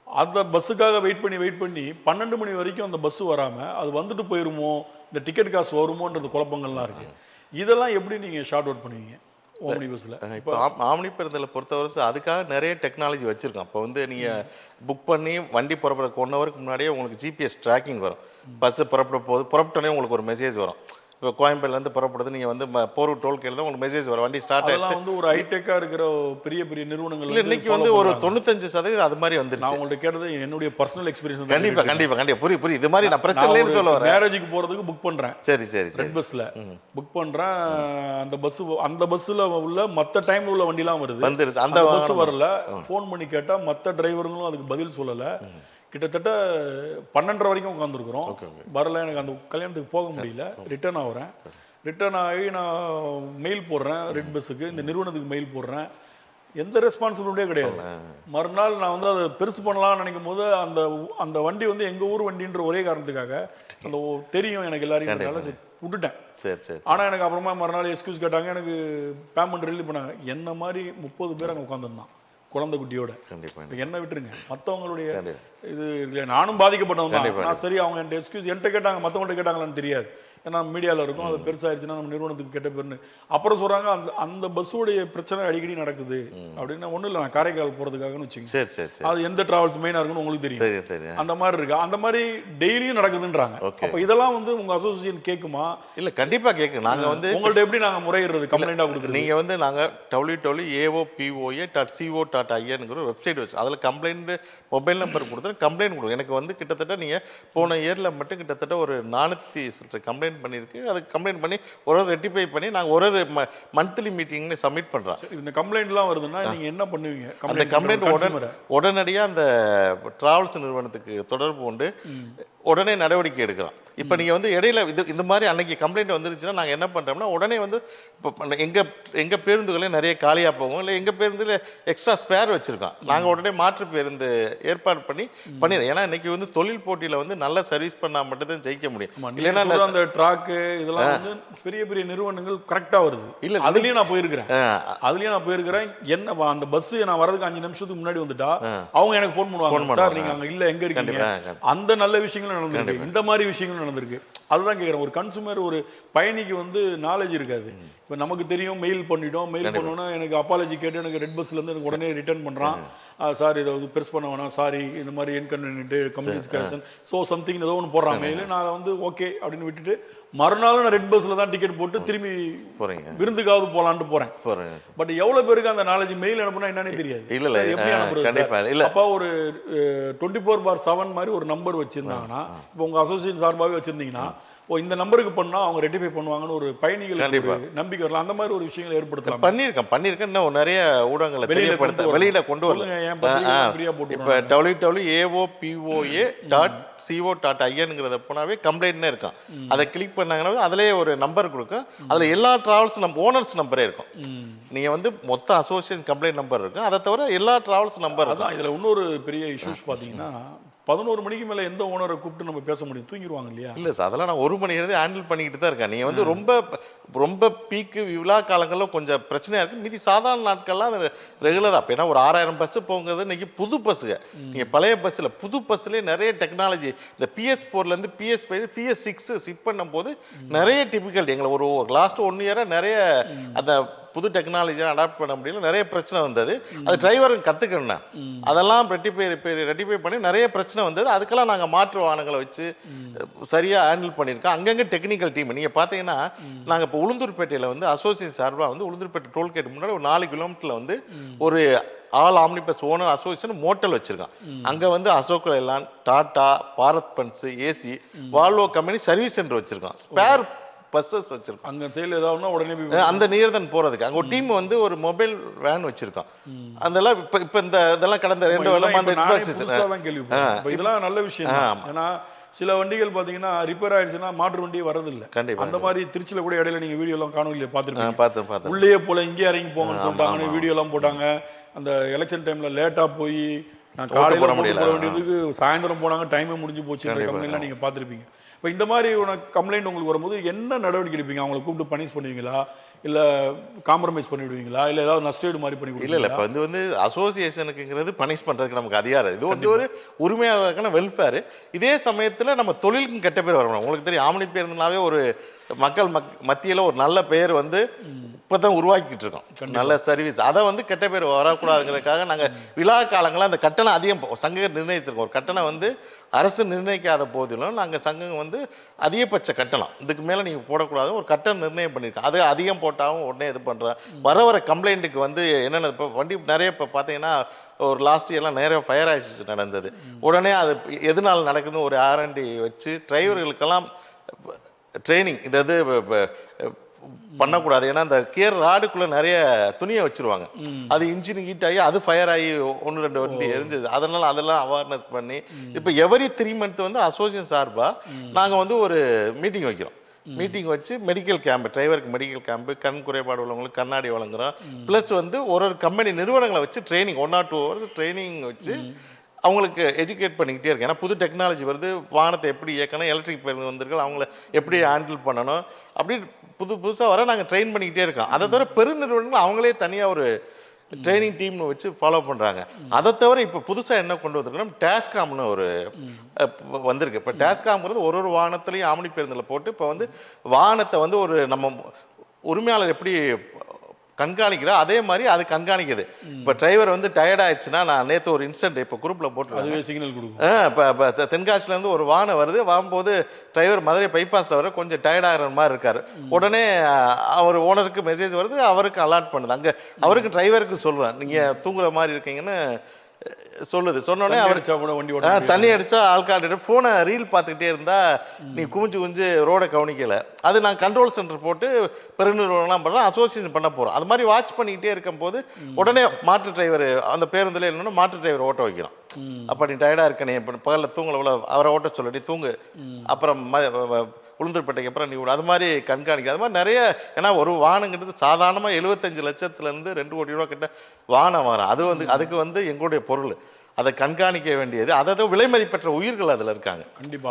அந்த பஸ்ஸுக்காக வெயிட் பண்ணி 12 மணி வரைக்கும் அந்த பஸ் வராமல் அது வந்துட்டு போயிருமோ, இந்த டிக்கெட் காசு வருமோன்றது குழப்பங்கள்லாம் இருக்கு. இதெல்லாம் எப்படி நீங்கள் ஷார்ட் அவுட் பண்ணுவீங்க ஓம்னி பஸ்ஸில்? இப்போ ஆம்னி பேருந்தில் பொறுத்தவரை அதுக்காக நிறைய டெக்னாலஜி வச்சுருக்கோம். இப்போ வந்து நீங்கள் புக் பண்ணி வண்டி புறப்படுறதுக்கு 1 ஹவருக்கு முன்னாடியே உங்களுக்கு GPS ட்ராக்கிங் வரும். பஸ்ஸு புறப்பட போது புறப்பட்டோன்னே உங்களுக்கு ஒரு மெசேஜ் வரும். இப்போ கோயம்பேடுலேருந்து புறப்படுது, நீங்கள் வந்து போரூர் டோல்கேட் தான் உங்களுக்கு மெசேஜ் வரும், வண்டி ஸ்டார்ட் அதெல்லாம் ஆயிடுச்சு. வந்து ஒரு ஹைடெக்கா இருக்கிற பெரிய பெரிய நிறுவனங்கள் இல்லை இன்னைக்கு வந்து ஒரு 95% அது மாதிரி வந்துருச்சு. நான் உங்கள்ட்ட கேட்டது என்னுடைய பர்சனல் எக்ஸ்பீரியன்ஸ். கண்டிப்பா கண்டிப்பா கண்டிப்பா புரியுது. இது மாதிரி நான் பிரச்சனை இல்லைன்னு சொல்ல வரேன். மேரேஜுக்கு போறதுக்கு புக் பண்றேன். சரி சரி ரெட் பஸ்ல புக் பண்றேன். அந்த பஸ்ல உள்ள மத்த டைம்ல உள்ள வண்டிலாம் வருது. வந்துருச்சு. அந்த பஸ் வரல. ஃபோன் பண்ணி கேட்டா மத்த டிரைவர்களும் அதுக்கு பதில் சொல்லல. கிட்டத்தட்ட 12:30 வரைக்கும் உட்காந்துருக்குறோம். வரல. எனக்கு அந்த கல்யாணத்துக்கு போக முடியல. ரிட்டர்ன் ஆகுறேன். ரிட்டர்ன் ஆகி நான் மெயில் போடுறேன் ரெட் பஸ்ஸுக்கு, இந்த நிறுவனத்துக்கு மெயில் போடுறேன். எந்த ரெஸ்பான்சிபிலிட்டியே கிடையாது. மறுநாள் நான் வந்து அதை பெருசு பண்ணலாம்னு நினைக்கும் போது அந்த வண்டி வந்து எங்க ஊர் வண்டின்ற ஒரே காரணத்துக்காக அந்த தெரியும் எனக்கு எல்லாரையும் விட்டுட்டேன். ஆனா எனக்கு அப்புறமா மறுநாள் எக்ஸ்கியூஸ் கேட்டாங்க. எனக்கு பேமெண்ட் ரிலீவ் பண்ணாங்க. என்ன மாதிரி 30 பேர் அங்கே உட்காந்துருந்தான் குழந்தை குட்டியோட. என்ன விட்டுருங்க, மற்றவங்களுடைய இது இல்லையா, நானும் பாதிக்கப்பட்டவங்க தான். நான் சரி, அவங்க என்கிட்ட எக்ஸ்கியூஸ் என்கிட்ட கேட்டாங்க, மற்றவங்கள்ட்ட கேட்டாங்களான்னு தெரியாது. ஏன்னா மீடியாவில் இருக்கும், அது பெருசாகிடுச்சுன்னா நம்ம நிறுவனத்துக்கு கெட்ட பேருன்னு. அப்புறம் சொல்கிறாங்க அந்த பஸ்ஸுடைய பிரச்சனை அடிக்கடி நடக்குது அப்படின்னா. ஒன்றும் இல்லை, நான் காரைக்கால் போகிறதுக்காகன்னு வச்சுக்கோங்க. அது எந்த டிராவல்ஸ் மெயினாக இருக்குன்னு உங்களுக்கு தெரியும். அந்த மாதிரி இருக்கு. அந்த மாதிரி டெய்லியும் நடக்குதுன்றாங்க. அப்போ இதெல்லாம் வந்து உங்கள் அசோசியேஷன் கேட்குமா? இல்லை கண்டிப்பாக கேட்கும். நாங்கள் வந்து உங்கள்ட்ட எப்படி நாங்கள் முறையிடுறது, கம்ப்ளைண்டாக கொடுக்குறது? நீங்கள் வந்து நாங்கள் www.aopoa.co.in வெப்சைட் வச்சு அதில் கம்ப்ளைண்ட் மொபைல் நம்பர் கொடுத்து கம்ப்ளைண்ட் கொடுங்க. எனக்கு வந்து கிட்டத்தட்ட நீங்கள் போன இயரில் மட்டும் கிட்டத்தட்ட ஒரு 400 கம்ப்ளைண்ட் பண்ணியிருக்கு. அதுக்கு கம்ப்ளைண்ட் பண்ணி ஒரு ரெட்டிஃபை பண்ணி நாங்கள் ஒரு மந்த்லி மீட்டிங்னு சப்மிட் பண்ணுறோம். இந்த கம்ப்ளைண்ட்லாம் வருதுன்னா நீங்கள் என்ன பண்ணுவீங்க? அந்த கம்ப்ளைண்ட் உடனடியாக அந்த டிராவல்ஸ் நிறுவனத்துக்கு தொடர்பு கொண்டு உடனே நடவடிக்கை எடுக்கலாம். இப்போ நீங்கள் வந்து இடையில இந்த மாதிரி அன்னைக்கு கம்ப்ளைண்ட் வந்துருச்சுன்னா நாங்கள் என்ன பண்ணுறோம்னா உடனே வந்து இப்போ எங்கள் பேருந்துகளே நிறைய காலியாக போகும், இல்லை எங்கள் பேருந்தில் எக்ஸ்ட்ரா ஸ்பேர் வச்சுருக்கோம். நாங்கள் உடனே மாற்று பேருந்து ஏற்பாடு பண்ணிடுறோம். ஏன்னா இன்னைக்கு வந்து தொழில் போட்டியில் வந்து நல்ல சர்வீஸ் பண்ணால் மட்டும்தான் ஜெயிக்க முடியும். இல்லைன்னா அந்த ட்ராக்கு இதெல்லாம் வந்து பெரிய பெரிய நிறுவனங்கள் கரெக்டாக வருது. இல்லை அதுலேயும் நான் போயிருக்கிறேன். என்ன அந்த பஸ் நான் வரதுக்கு 5 நிமிஷத்துக்கு முன்னாடி வந்துட்டா அவங்க எனக்கு ஃபோன் பண்ணுவாங்க, சார் நீங்கள் அங்கே இல்லை, எங்கே இருக்கீங்க? அந்த நல்ல விஷயங்களும் நடந்திருக்கு, இந்த மாதிரி விஷயங்களும் நடந்திருக்கு. அதுதான் கேட்குறேன். ஒரு கன்சூமர், ஒரு பயணிக்கு வந்து நாலேஜ் இருக்காது. இப்போ நமக்கு தெரியும், மெயில் பண்ணிட்டோம். மெயில் பண்ணோன்னா எனக்கு அப்பாலஜி கேட்டு எனக்கு ரெட் பஸ்லேருந்து எனக்கு உடனே ரிட்டர்ன் பண்ணுறான். சார் இதை வந்து பெருசு பண்ண வேணாம், சாரி, இந்த மாதிரி இன்கன்வீனியன்ட் கம்யூனிகேஷன் சம்திங் ஏதோ ஒன்று போடுறான் மெயில். நான் அதை வந்து ஓகே அப்படின்னு விட்டுட்டு மறுநாளும் நான் ரெட் பஸ்ல தான் டிக்கெட் போட்டு திரும்பி விருந்துக்காவது போலான்ட்டு போறேன். பட் எவ்வளவு பேருக்கு அந்த நாலேஜ் மெயில் அனுப்புனா என்னன்னே தெரியாது. எப்படி அனுப்புறது? அப்பா ஒரு 24/7 மாதிரி ஒரு நம்பர் வச்சிருந்தாங்கன்னா, இப்போ உங்க அசோசியேஷன் சார்பாகவே வச்சிருந்தீங்கன்னா, இந்த நம்பருக்கு பண்ணா அவங்க ரெட்டிஃபை பண்ணுவாங்கன்னு ஒரு பயணிகளுக்கு நம்பிக்கை வரலாம். அந்த மாதிரி ஒரு விஷயங்களை ஏற்படுத்தலாம். பண்ணியிருக்கேன். இன்னும் நிறைய ஊடகங்களை வெளியில கொண்டு வரலாம். இப்போ www.aopoa.co.in போனாவே கம்ப்ளைண்ட்னே இருக்கும். அதை கிளிக் பண்ணாங்கன்னா அதுலேயே ஒரு நம்பர் கொடுக்கும். அதுல எல்லா டிராவல்ஸ் ஓனர்ஸ் நம்பரே இருக்கும். நீங்க வந்து மொத்த அசோசியேஷன் கம்ப்ளைண்ட் நம்பர் இருக்கும். அதை தவிர எல்லா டிராவல்ஸ் நம்பர் இருக்கும். இதுல இன்னொரு பெரிய இஷ்யூஸ் பாத்தீங்கன்னா, 11 மணிக்கு மேலே எந்த ஓனரை கூப்பிட்டு நம்ம பேச முடியும்? தூங்கிடுவாங்க இல்லையா? இல்லை சார், அதெல்லாம் நான் 1 மணி நேரம் ஹேண்டில் பண்ணிக்கிட்டு தான் இருக்கேன். நீங்கள் வந்து ரொம்ப பீக்கு விழா காலங்களில் கொஞ்சம் பிரச்சனையாக இருக்குது. மீதி சாதாரண நாட்கள்லாம் அது ரெகுலராக. ஏன்னா ஒரு 6000 பஸ்ஸு போங்கிறது இன்னைக்கு புது பஸ்ஸுங்க. நீங்கள் பழைய பஸ்ஸில் புது பஸ்ஸுலேயே நிறைய டெக்னாலஜி, இந்த PS4லேருந்து PS5 PS6 ஷிப் பண்ணும் போது நிறைய டிஃபிகல்ட்டி எங்களை ஒரு லாஸ்ட் 1 இயராக நிறைய அந்த புது டெக்னாலஜியை அடாப்ட் பண்ண முடியல, நிறைய பிரச்சனை வந்தது. அது டிரைவருக்கு கற்றுக்கணும். அதெல்லாம் ரெட்டிஃபை பண்ணி நிறைய பிரச்சனை வந்தது. அதுக்கெல்லாம் நாங்கள் மாற்று வாகனங்களை வச்சு சரியாக ஹேண்டில் பண்ணியிருக்கோம். அங்கங்கே டெக்னிக்கல் டீம் நீங்கள் பார்த்தீங்கன்னா, நாங்கள் இப்போ உளுந்தூர்பேட்டையில் வந்து அசோசியேஷன் சார்பாக வந்து உளுந்தூர்பேட்டை டோல்கேட் முன்னாடி ஒரு 4 கிலோமீட்டரில் வந்து ஒரு all omni bus owner association motel வச்சிருக்கான். அங்கே வந்து Ashok Leyland, Tata, Bharat buns, AC, Volvo company service centre வச்சிருக்கான். ஸ்பேர் பஸ்ஸஸ் வச்சிருக்கோம். அங்க செயல் ஏதாவதுனா உடனே அந்த நியர்தான் போறதுக்கு அங்க ஒரு டீம் வந்து ஒரு மொபைல் வேன் வச்சிருக்கோம். அதெல்லாம் இப்ப இந்த இதெல்லாம் கடந்த 2 வருஷமா அந்த இதெல்லாம் நல்ல விஷயம். ஏன்னா சில வண்டிகள் பாத்தீங்கன்னா ரிப்பேர் ஆயிடுச்சுன்னா மாற்று வண்டியே வரதில்லை. அந்த மாதிரி திருச்சியில கூட இடையில நீங்க வீடியோ எல்லாம் காணொலியில பாத்துருப்பீங்க. உள்ளே போல இங்கே இறங்கி போங்கன்னு சொல்லிட்டாங்கன்னு வீடியோ எல்லாம் போட்டாங்க. அந்த எலெக்ஷன் டைம்ல லேட்டா போய் நான் காலையில போட வேண்டியதுக்கு சாயந்தரம் போனாங்க, டைமே முடிஞ்சு போச்சு. கம்பெனிலாம் நீங்க பாத்திருப்பீங்க. இப்போ இந்த மாதிரி கம்ப்ளைண்ட் உங்களுக்கு வரும்போது என்ன நடவடிக்கை எடுப்பீங்க? அவங்களை கூப்பிட்டு பனிஷ் பண்ணுவீங்களா, இல்லை காம்ப்ரமைஸ் பண்ணிவிடுவீங்களா, இல்லை ஏதாவது நஷ்டஈடு மாதிரி பண்ணி? இல்லை இப்போ வந்து அசோசியேஷனுக்குங்கிறது பனிஷ் பண்ணுறதுக்கு நமக்கு அதிகாரம். இது வந்து ஒரு உரிமையாளருக்கான வெல்ஃபேர். இதே சமயத்தில் நம்ம தொழிலுக்கும் கெட்ட பேர் வரணும். உங்களுக்கு தெரியும், ஆம்னி பேருந்துனாவே ஒரு மக்கள் மத்தியில் ஒரு நல்ல பெயர் வந்து இப்போதான் உருவாக்கிட்டு இருக்கோம் நல்ல சர்வீஸ். அதை வந்து கெட்ட பேர் வரக்கூடாதுங்கிறதுக்காக நாங்கள் விழா காலங்களில் அந்த கட்டணம் அதிகம் சங்கம் நிர்ணயித்திருக்கோம். ஒரு கட்டணம் வந்து அரசு நிர்ணயிக்காத போதிலும் நாங்கள் சங்கம் வந்து அதிகபட்ச கட்டணம் இதுக்கு மேலே நீங்கள் போடக்கூடாது ஒரு கட்டணம் நிர்ணயம் பண்ணியிருக்கோம். அது அதிகம் போட்டாலும் உடனே இது பண்ணுறோம். வர கம்ப்ளைண்ட்டுக்கு வந்து என்னென்ன இப்போ வண்டி நிறைய இப்போ பார்த்தீங்கன்னா ஒரு லாஸ்ட் இயர்லாம் நிறைய ஃபயர் ஆக்சிடென்ட் நடந்தது. உடனே அது எதனால் நடக்குதுன்னு ஒரு ஆர்என்டி வச்சு டிரைவர்களுக்கெல்லாம் ட்ரைனிங் இது பண்ணக்கூடாது. ஏன்னா அந்த கியர் ராடுக்குள்ள நிறைய துணியை வச்சிருவாங்க. அது இன்ஜின் ஹீட் ஆகி அது ஃபயர் ஆகி 1-2 வண்டி எரிஞ்சது. அதெல்லாம் அவேர்னஸ் பண்ணி இப்போ எவரி 3 மந்த் வந்து அசோசியேஷன் சார்பா நாங்கள் வந்து ஒரு மீட்டிங் வைக்கிறோம். மீட்டிங் வச்சு மெடிக்கல் கேம்ப் டிரைவருக்கு மெடிக்கல் கேம்ப் கண் குறைபாடு உள்ளவங்களுக்கு கண்ணாடி வழங்குறோம். ப்ளஸ் வந்து ஒரு கம்பெனி நிறுவனங்களை வச்சு ட்ரைனிங் 1 or 2 hours ட்ரைனிங் வச்சு அவங்களுக்கு எஜுகேட் பண்ணிக்கிட்டே இருக்கு. ஏன்னா புது டெக்னாலஜி வருது, வாகனத்தை எப்படி இயக்கணும், எலக்ட்ரிக் பேருந்து வந்திருக்கு, அவங்கள எப்படி ஹேண்டில் பண்ணணும், அப்படி புதுசாக வர நாங்கள் ட்ரெயின் பண்ணிக்கிட்டே இருக்கோம். அதை தவிர பெருநிறுவனங்கள் அவங்களே தனியாக ஒரு ட்ரைனிங் டீம்னு வச்சு ஃபாலோ பண்ணுறாங்க. அதை தவிர இப்போ புதுசாக என்ன கொண்டு வந்திருக்கோம், டேஸ்காம்னு ஒரு வந்திருக்கு. இப்போ டேஸ்காம்ங்கிறது ஒரு வாகனத்துலையும் ஆம்னி பேருந்தில் போட்டு இப்போ வந்து வாகனத்தை வந்து ஒரு நம்ம உரிமையாளர் எப்படி கண்காணிக்கிறா அதே மாதிரி அது கண்காணிக்குது. இப்போ டிரைவர் வந்து டயர்ட் ஆயிடுச்சுன்னா, நான் நேற்று ஒரு இன்சிடென்ட் இப்போ குரூப்பில் போட்டு சிக்னல் கொடுக்கும். இப்போ தென்காசிலேருந்து ஒரு வாகனம் வருது, வரும்போது டிரைவர் மதுரை பைபாஸில் வர கொஞ்சம் டயர்ட் ஆகிற மாதிரி இருக்காரு. உடனே அவர் ஓனருக்கு மெசேஜ் வருது, அவருக்கு அலாட் பண்ணுது. அங்கே அவருக்கு டிரைவருக்கு சொல்லுவேன், நீங்கள் தூங்குற மாதிரி இருக்கீங்கன்னு சொல்லுது. சொன்னோடனே அவர் தண்ணி அடிச்சா ஆள்காட்டு போனை ரீல் பார்த்துக்கிட்டே இருந்தா நீ குமிஞ்சு ரோடை கவனிக்கல. அது நான் கண்ட்ரோல் சென்டர் போட்டு பெருநிறுவனம்லாம் பண்ண அசோசியேஷன் பண்ண போறோம். அது மாதிரி வாட்ச் பண்ணிக்கிட்டே இருக்கும் போது உடனே மாற்று டிரைவர் அந்த பேருந்துல என்னன்னா மாற்று டிரைவர் ஓட்ட வைக்கிறோம். அப்ப நீ டயர்டா இருக்க, நீ பகல்ல தூங்கல, அவரை ஓட்ட சொல்ல, நீ தூங்கு, அப்புறம் உளுந்தூர்பேட்டைக்கு அப்புறம் நீ அது மாதிரி கண்காணிக்க. அது மாதிரி நிறைய, ஏன்னா ஒரு வாகனங்கிறது சாதாரணமாக 75 லட்சத்துலேருந்து 2 கோடி ரூபா கிட்ட வாகனம் வரும். அது வந்து அதுக்கு வந்து எங்களுடைய பொருள், அதை கண்காணிக்க வேண்டியது. அதாவது விலை மதிப்பெற்ற உயிர்கள் அதில் இருக்காங்க. கண்டிப்பா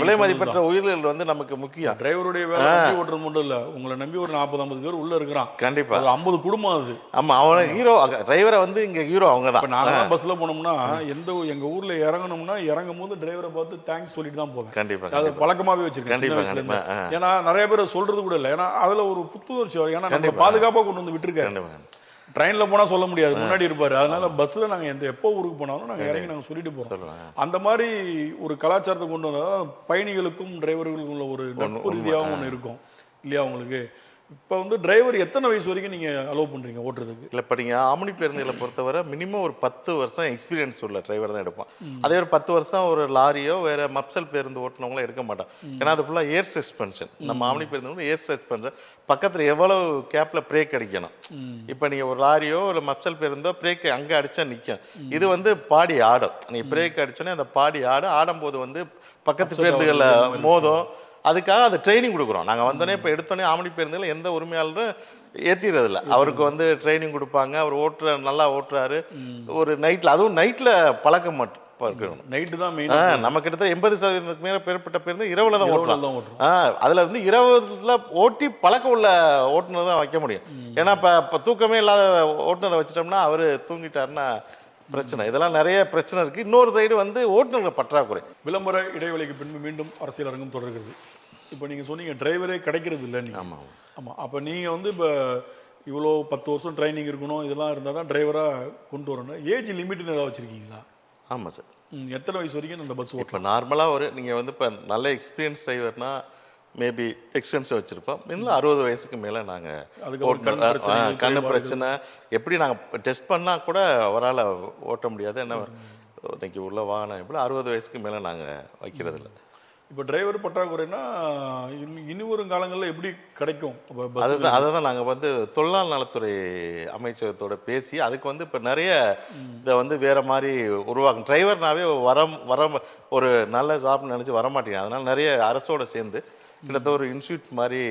விலை மதிப்பெற்ற உயிர்கள் வந்து நமக்கு முக்கியம். டிரைவருடைய வேலை ஓட்டுறது மட்டும் இல்ல, உங்களை நம்பி ஒரு 40-50 பேர் உள்ள இருக்கிறான். கண்டிப்பா 50 குடும்பம் அது. ஆமா, அவன ஹீரோ, டிரைவரை வந்து இங்க ஹீரோ அவங்க தான். நான் பஸ்ல போனோம்னா எங்க ஊர்ல இறங்கணும்னா இறங்கும் போது டிரைவரை பார்த்து தேங்க்ஸ் சொல்லிட்டு தான் போவேன். கண்டிப்பா அது பழக்கமாவே வச்சிருக்கேன். ஏன்னா நிறைய பேர் சொல்றது கூட இல்லை, ஏன்னா அதுல ஒரு புத்துணர்ச்சி வரும். ஏன்னா நம்ம பாதுகாப்பா கொண்டு வந்து விட்டுருக்காரு. ட்ரெயினில் போனால் சொல்ல முடியாது, முன்னாடி இருப்பார். அதனால பஸ்ஸில் நாங்கள் எப்போ ஊருக்கு போனாலும் நாங்கள் இறங்கி நாங்கள் சொல்லிட்டு போகிறோம். அந்த மாதிரி ஒரு கலாச்சாரத்தை கொண்டு வந்தால் பயணிகளுக்கும் டிரைவர்களுக்கும் உள்ள ஒரு நட்பு ரீதியாகவும் ஒன்று இருக்கும் இல்லையா உங்களுக்கு? இப்போ வந்து டிரைவர் எத்தனை வயசு வரைக்கும் நீங்கள் அலோவ் பண்ணுறீங்க ஓட்டுறதுக்கு? இல்லை, இப்போ நீங்கள் ஆம்னி பேருந்துகளை பொறுத்தவரை மினிமம் ஒரு 10 வருஷம் எக்ஸ்பீரியன்ஸ் உள்ள டிரைவர் தான் எடுப்போம். அதே ஒரு 10 வருஷம் ஒரு லாரியோ வேறு மப்சல் பேருந்து ஓட்டுனவங்களும் எடுக்க மாட்டோம். ஏன்னா அது ஃபுல்லாக ஏர் சஸ்பென்ஷன். நம்ம ஆம்னி பேருந்து ஏர் சஸ்பென்ஷன் பக்கத்தில் எவ்வளவு கேப்பில் பிரேக் அடிக்கணும். இப்போ நீங்கள் ஒரு லாரியோ ஒரு மப்சல் பேருந்தோ பிரேக் அங்கே அடித்தா நிற்கும். இது வந்து பாடி ஆடும். நீங்கள் பிரேக் அடித்தோன்னே அந்த பாடி ஆடும்போது வந்து பக்கத்து பேருந்துகளில் மோதும். அதுக்காக அது ட்ரைனிங் கொடுக்குறோம். நாங்கள் வந்தோடனே இப்போ எடுத்தோடனே ஆம்னி பேருந்துல எந்த உரிமையாளரும் ஏற்றிடுறதில்ல. அவருக்கு வந்து ட்ரைனிங் கொடுப்பாங்க. அவர் நல்லா ஓட்டுறாரு. ஒரு நைட்டில், அதுவும் நைட்டில் பழக்கம் மட்டும் இருக்கணும். நைட்டு தான் மெயின். நம்ம கிட்டத்தட்ட 80% மேலே பேர்பட்ட பேருந்து இரவுல தான் ஓட்டலாம். அதில் வந்து இரவுல ஓட்டி பழக்கம் உள்ள ஓட்டுநர் தான் வைக்க முடியும். ஏன்னா இப்போ தூக்கமே இல்லாத ஓட்டுநரை வச்சிட்டோம்னா அவர் தூங்கிட்டாருன்னா பிரச்சனை. இதெல்லாம் நிறைய பிரச்சனை இருக்கு. இன்னொரு சைடு வந்து ஓட்டுநர்கள் பற்றாக்குறை. விளம்பர இடைவெளிக்கு பின்பு மீண்டும் அரசியல் அரங்கம் தொடர்கிறது. இப்போ நீங்கள் சொன்னீங்க டிரைவரே கிடைக்கிறது இல்லை. ஆமாம் ஆமாம். அப்போ நீங்கள் வந்து இப்போ இவ்வளோ 10 வருஷம் ட்ரைனிங் இருக்கணும், இதெல்லாம் இருந்தால் தான் டிரைவராக கொண்டு வரணும். ஏஜ் லிமிட்னு ஏதாவது வச்சுருக்கீங்களா? ஆமாம் சார். எத்தனை வயசு வரைக்கும் அந்த பஸ் ஓட்டலாம்? நார்மலாக நீங்கள் வந்து இப்போ நல்ல எக்ஸ்பீரியன்ஸ் டிரைவர்னா மேபி எக்ஸ்டென்ஷன் வச்சுருப்போம். இன்னும் 60 வயசுக்கு மேலே நாங்கள் கண்ணு பிரச்சனை எப்படி நாங்கள் டெஸ்ட் பண்ணால் கூட அவரால் ஓட்ட முடியாது. என்ன இன்னைக்கு உள்ள வாகனம் எப்படி 60 வயசுக்கு மேலே நாங்கள் வைக்கிறது இல்லை. இப்போ டிரைவர் பற்றாக்குறைனா இனி வரும் காலங்களில் எப்படி கிடைக்கும்? அதுதான் நாங்கள் வந்து தொழிலாளர் நலத்துறை அமைச்சகத்தோட பேசி அதுக்கு வந்து இப்போ நிறைய இதை வந்து வேறு மாதிரி உருவாக்கும். டிரைவர்னாவே வர ஒரு நல்ல ஜாப்னு நினச்சி வரமாட்டேங்க. அதனால் நிறைய அரசோட சேர்ந்து கிட்டத்தட்ட ஒரு இன்ஸ்டியூட் மாதிரி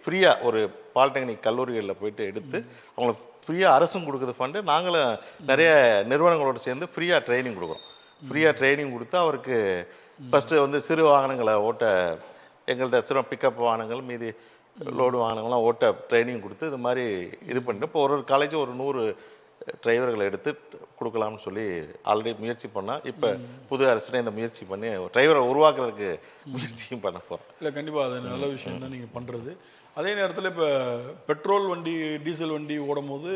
ஃப்ரீயாக ஒரு பாலிடெக்னிக் கல்லூரிகளில் போயிட்டு எடுத்து அவங்களுக்கு ஃப்ரீயாக அரசும் கொடுக்குறது ஃபண்டு, நாங்களும் நிறைய நிறுவனங்களோடு சேர்ந்து ஃப்ரீயாக ட்ரைனிங் கொடுக்குறோம். ஃப்ரீயாக ட்ரைனிங் கொடுத்து அவருக்கு ஃபஸ்ட்டு வந்து சிறு வாகனங்களை ஓட்ட, எங்கள்கிட்ட சிறு பிக்கப் வாகனங்கள் மீதி லோடு வாகனங்கள்லாம் ஓட்ட ட்ரைனிங் கொடுத்து இது மாதிரி இது பண்ணிட்டு இப்போ ஒரு காலேஜ் ஒரு 100 டிரைவர்களை எடுத்து கொடுக்கலாம்னு சொல்லி ஆல்ரெடி முயற்சி பண்ணால் இப்போ புது அரசுனே இந்த முயற்சி பண்ணி டிரைவரை உருவாக்குறதுக்கு முயற்சியும் பண்ண போகிறோம். இல்லை கண்டிப்பாக அது நல்ல விஷயம் தான் நீங்கள் பண்ணுறது. அதே நேரத்தில் இப்போ பெட்ரோல் வண்டி டீசல் வண்டி ஓடும் போது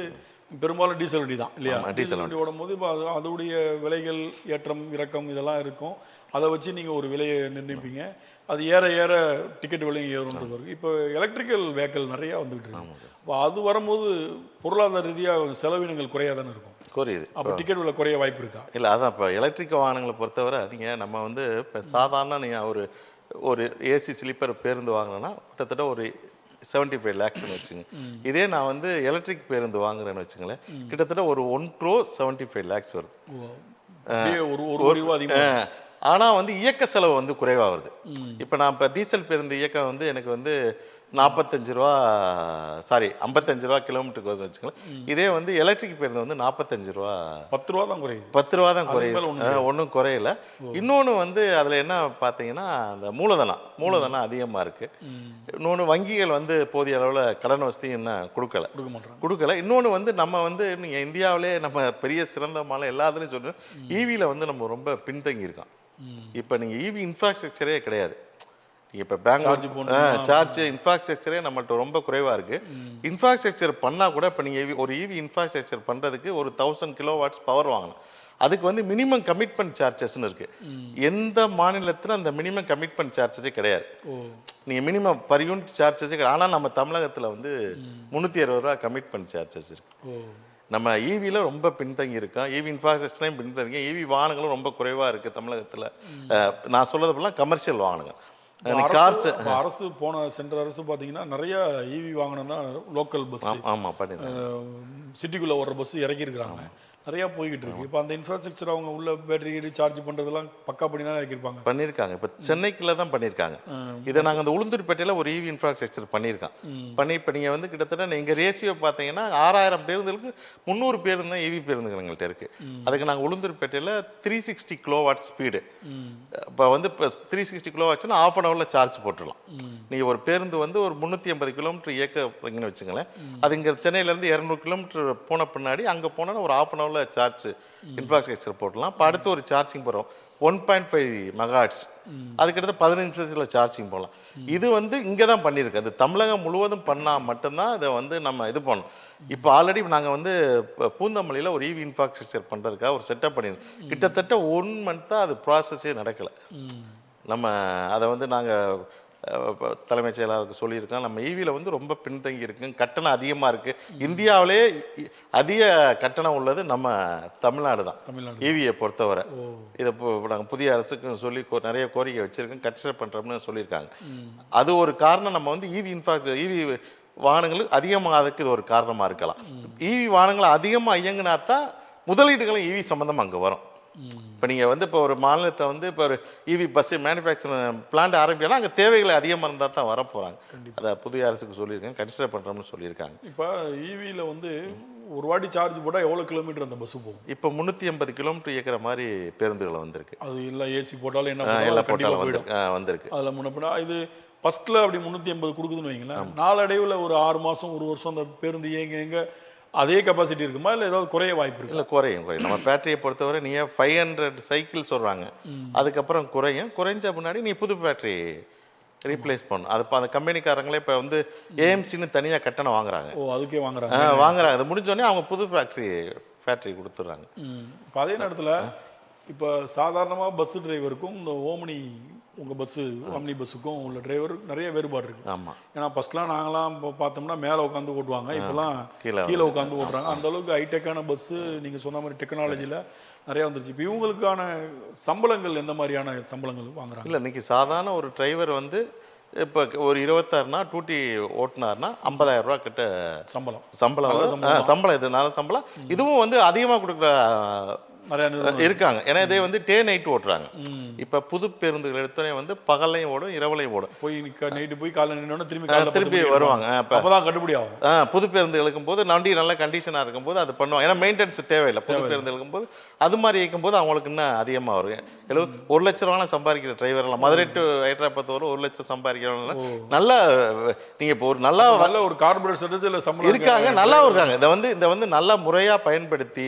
பெரும்பாலும் டீசல் வண்டி தான் இல்லையா? டீசல் வண்டி ஓடும் போது இப்போ அதோடைய விலைகள் ஏற்றம் இறக்கம் இதெல்லாம் இருக்கும். அதை வச்சு நீங்கள் ஒரு விலையை நிர்ணயிப்பீங்க. அது ஏற ஏற டிக்கெட் விலையும் ஏறுன்றது வரும். இப்போ எலக்ட்ரிக்கல் வெஹிக்கிள் நிறையா வந்துகிட்டு இருக்கு. இப்போ அது வரும்போது பொருளாதார ரீதியாக செலவினங்கள் குறையாக தானே இருக்கும். குறையுது. அப்போ டிக்கெட் விலை குறைய வாய்ப்பு இருக்கா? இல்லை, அதான் இப்போ எலக்ட்ரிக் வாகனங்களை பொறுத்தவரை நீங்கள் நம்ம வந்து இப்போ சாதாரண நீங்கள் ஒரு ஏசி ஸ்லீப்பர் பேருந்து வாங்கினோன்னா கிட்டத்தட்ட ஒரு 75 lakhsன்னு வச்சுங்க. இதே நான் வந்து எலக்ட்ரிக் பேருந்து வாங்குறேன்னு வச்சுங்களேன், கிட்டத்தட்ட ஒரு 1 crore 75 lakhs வருது. ஆனால் வந்து இயக்க செலவு வந்து குறைவாக வருது. இப்போ நான் இப்போ டீசல் பேருந்து இயக்கம் வந்து எனக்கு வந்து 55 ரூபா கிலோமீட்டருக்கு வருது வச்சுக்கலாம். இதே வந்து எலக்ட்ரிக் பேருந்து வந்து 45 ரூபா, 10 ரூபா தான் குறையுது. 10 ரூபா தான் குறையுது, ஒன்றும் குறையல. இன்னொன்று வந்து அதில் என்ன பார்த்தீங்கன்னா அந்த மூலதனம் அதிகமாக இருக்குது. இன்னொன்று வங்கிகள் வந்து போதிய அளவில் கடன் வசதி என்ன கொடுக்கல. இன்னொன்று வந்து நம்ம வந்து நீங்கள் இந்தியாவிலே நம்ம பெரிய சிறந்த மாலை எல்லாத்துலேயும் சொல்கிறோம், ஈவியில் வந்து நம்ம ரொம்ப பின்தங்கி இருக்கோம். இப்போ நீங்கள் ஈவி இன்ஃப்ராஸ்ட்ரக்சரே கிடையாது. இப்போ பெங்களூர் சார்ஜ் இன்ஃப்ராஸ்ட்ரக்சரே நம்மள்ட்ட ரொம்ப குறைவாக இருக்குது. இன்ஃப்ராஸ்ட்ரக்சர் பண்ணால் கூட இப்போ நீங்கள் ஒரு ஈவி இன்ஃப்ராஸ்ட்ரக்சர் பண்ணுறதுக்கு ஒரு 1000 kilowatts பவர் வாங்கணும். அதுக்கு வந்து மினிமம் கமிட்மெண்ட் சார்ஜஸ்ன்னு இருக்குது. எந்த மாநிலத்தில் அந்த மினிமம் கமிட்மெண்ட் சார்ஜஸே கிடையாது. நீங்கள் மினிமம் பர் யூனிட் சார்ஜஸே கிடையாது. ஆனால் நம்ம தமிழகத்தில் வந்து 360 ரூபா கமிட்மெண்ட் சார்ஜஸ் இருக்குது. நம்ம ஈவியில் ரொம்ப பின்தங்கி இருக்கோம். ஈவி இன்ஃப்ராஸ்ட்ரக்சரையும் பின்தங்கி, ஈவி வாகனங்களும் ரொம்ப குறைவாக இருக்குது தமிழகத்தில். நான் சொல்றது போல கமர்ஷியல் வாகனங்கள். அரசு சென்ற அரசு பார்த்தீங்கன்னா நிறைய ஈவி வாகனம் தான் லோக்கல் பஸ், ஆமாம், சிட்டிக்குள்ளே ஓடுற பஸ் இறக்கியிருக்கிறாங்க. நிறையா போய்கிட்டு இருக்கு. இப்போ அந்த இன்ஃப்ராஸ்ட்ரக்சர் அவங்க உள்ள பேட்டரி சார்ஜ் பண்ணுறதெல்லாம் பக்கா பண்ணி தான் பண்ணியிருக்காங்க. இப்போ சென்னைக்குள்ள தான் பண்ணியிருக்காங்க. இதை நாங்கள் அந்த உளுந்தூர்பேட்டையில் ஒரு ஈவி இன்ஃப்ராஸ்ட்ரக்சர் பண்ணியிருக்கோம். இப்போ நீங்கள் வந்து கிட்டத்தட்ட நீங்கள் ரேஷியோ பார்த்தீங்கன்னா 6000 பேருந்துகளுக்கு 300 பேருந்து தான் ஈவி பேருந்துகள் எங்கள்கிட்ட இருக்குது. அதுக்கு நாங்கள் உளுந்தூர்பேட்டையில் 360 kilowatts ஸ்பீடு. இப்போ வந்து இப்போ 360 kilowattsனா ½ an hourல சார்ஜ் போட்டுடலாம். நீங்கள் ஒரு பேருந்து வந்து ஒரு 350 கிலோமீட்டர் இயக்கங்கன்னு வச்சுங்களேன். அது இங்கே சென்னையிலேருந்து 200 கிலோமீட்டர் போன பின்னாடி அங்கே போனால் ஒரு ½ an hourல சார்ஜ் இன்ஃப்ராஸ்ட்ரக்சர் போடலாம். இப்போ அடுத்து ஒரு சார்ஜிங் போகிறோம் 1.5 megahertz, அதுக்கடுத்து 15 நிமிஷத்தில் சார்ஜிங் போடலாம். இது வந்து இங்கே தான் பண்ணியிருக்கு. அது தமிழகம் முழுவதும் பண்ணால் மட்டும்தான் இதை வந்து நம்ம இது பண்ணணும். இப்போ ஆல்ரெடி நாங்கள் வந்து பூந்தமல்லியில் ஒரு ஈவி இன்ஃப்ராஸ்ட்ரக்சர் பண்ணுறதுக்காக ஒரு செட்டப் பண்ணியிருக்கோம். கிட்டத்தட்ட 1 month தான் அது ப்ராசஸே நடக்கலை. நம்ம அதை வந்து நாங்கள் தலைமைச் செயலாளருக்கு சொல்லியிருக்கோம். நம்ம ஈவியில் வந்து ரொம்ப பின்தங்கி இருக்கு, கட்டணம் அதிகமாக இருக்குது. இந்தியாவிலே அதிக கட்டணம் உள்ளது நம்ம தமிழ்நாடு தான் ஈவியை பொறுத்தவரை. இதை நாங்கள் புதிய அரசுக்கு சொல்லி நிறைய கோரிக்கை வச்சுருக்கோம், கன்சிடர் பண்ணுறோம்னு சொல்லியிருக்காங்க. அது ஒரு காரணம். நம்ம வந்து ஈவி வாகனங்கள் அதிகமாகிறதுக்கு இது ஒரு காரணமாக இருக்கலாம். ஈவி வாகனங்கள் அதிகமாக இயங்கினா தான் முதலீடுகளும் ஈவி சம்மந்தமாக அங்கே வரும். இப்போ நீங்கள் வந்து இப்போ ஒரு மாநிலத்தை வந்து இப்போ ஒரு ஈவி பஸ் மேனுஃபேக்சரிங் பிளான்ட் ஆரம்பிக்கலாம், அங்கே தேவைகளை அதிகமாக இருந்தால் தான் வரப்போகிறாங்க. அதை புதிய அரசுக்கு சொல்லியிருக்கேன், கன்சிடர் பண்ணுறோம்னு சொல்லியிருக்காங்க. இப்போ ஈவியில் வந்து ஒரு வாட்டி சார்ஜ் போட்டால் எவ்வளோ கிலோமீட்டர் அந்த பஸ்ஸு போகும்? இப்போ 380 கிலோமீட்டர் இயக்கிற மாதிரி பேருந்துகள் வந்திருக்கு. அது இல்லை ஏசி போட்டாலும் என்ன வந்திருக்கு. அதில் முன்னப்பினா இது ஃபஸ்ட்டில் அப்படி 380 கொடுக்குதுன்னு வைங்களேன். நாளடைவில் ஒரு 6 மாதம் 1 வருஷம் அந்த பேருந்து எங்க அதே கெப்பாசிட்டி இருக்குமா, இல்லை ஏதாவது குறைய வாய்ப்பு இருக்கு? இல்லை, குறையும். நம்ம பேட்டரியை பொறுத்தவரை நீங்கள் 500 சைக்கிள் சொல்கிறாங்க, அதுக்கப்புறம் குறைஞ்ச முன்னாடி நீ புது பேட்டரி ரீப்ளேஸ் பண்ணும். அது இப்போ அந்த கம்பெனிக்காரங்களே இப்போ வந்து ஏஎம்சின்னு தனியாக கட்டணம் வாங்குறாங்க. அதுக்கே வாங்குறாங்க. அது முடிஞ்சோடனே அவங்க புது பேட்டரி கொடுத்துட்றாங்க. இப்போ அதே நேரத்தில் இப்போ சாதாரணமாக பஸ் டிரைவருக்கும் இந்த ஓமினி உங்கள் ஆம்னி பஸ்ஸுக்கும் உள்ள டிரைவர் நிறைய வேறுபாடு இருக்குது. ஆமாம். ஏன்னா ஃபஸ்ட்லாம் நாங்களாம் இப்போ பார்த்தோம்னா மேலே உட்காந்து ஓட்டுவாங்க, இப்போலாம் கீழே உட்காந்து ஓட்டுறாங்க. அந்த அளவுக்கு ஹைடெக்கான பஸ்ஸு நீங்கள் சொன்ன மாதிரி டெக்னாலஜியில் நிறையா வந்துருச்சு. இப்போ இவங்களுக்கான சம்பளங்கள் எந்த மாதிரியான சம்பளங்கள் வாங்குறாங்க? இல்லை, இன்னைக்கு சாதாரண ஒரு டிரைவர் வந்து இப்போ ஒரு 26 டூட்டி ஓட்டுனார்னா 50,000 ரூபா கிட்ட சம்பளம். இது நல்ல சம்பளம். இதுவும் வந்து அதிகமாக கொடுக்குற நிறைய நிறுவனம் இருக்காங்க. ஏன்னா இதே வந்து டே நைட் ஓட்டுறாங்க. இப்ப புது பேருந்துகள் எடுத்தோடனே வந்து பகல்லையும் ஓடும், இரவுலையும் ஓடும். போய் நைட்டு போய் காலைல நின்னோட திருப்பி வருவாங்க. அப்பதான் கட்டுப்படி ஆகும். புது பேருந்து இருக்கும்போது வண்டி நல்ல கண்டிஷனா இருக்கும்போது அது பண்ணுவாங்க. ஏன்னா மெயின்டெனன்ஸ் தேவையில்லை. புது பேருந்து இருக்கும்போது அது மாதிரி இருக்கும்போது அவங்களுக்கு இன்னும் அதிகமாக வரும். 1 லட்ச ரூபாலாம் சம்பாதிக்கிற டிரைவர்லாம் மதுரை டு ஹைதராபாத் வரும் 1 லட்சம் சம்பாதிக்கிறவங்க நல்லா நீங்க இப்போ ஒரு நல்ல ஒரு கார்பரேட் சட்டத்தில் சம்பளம் இருக்காங்க, நல்லாவும் இருக்காங்க. இதை வந்து நல்லா முறையா பயன்படுத்தி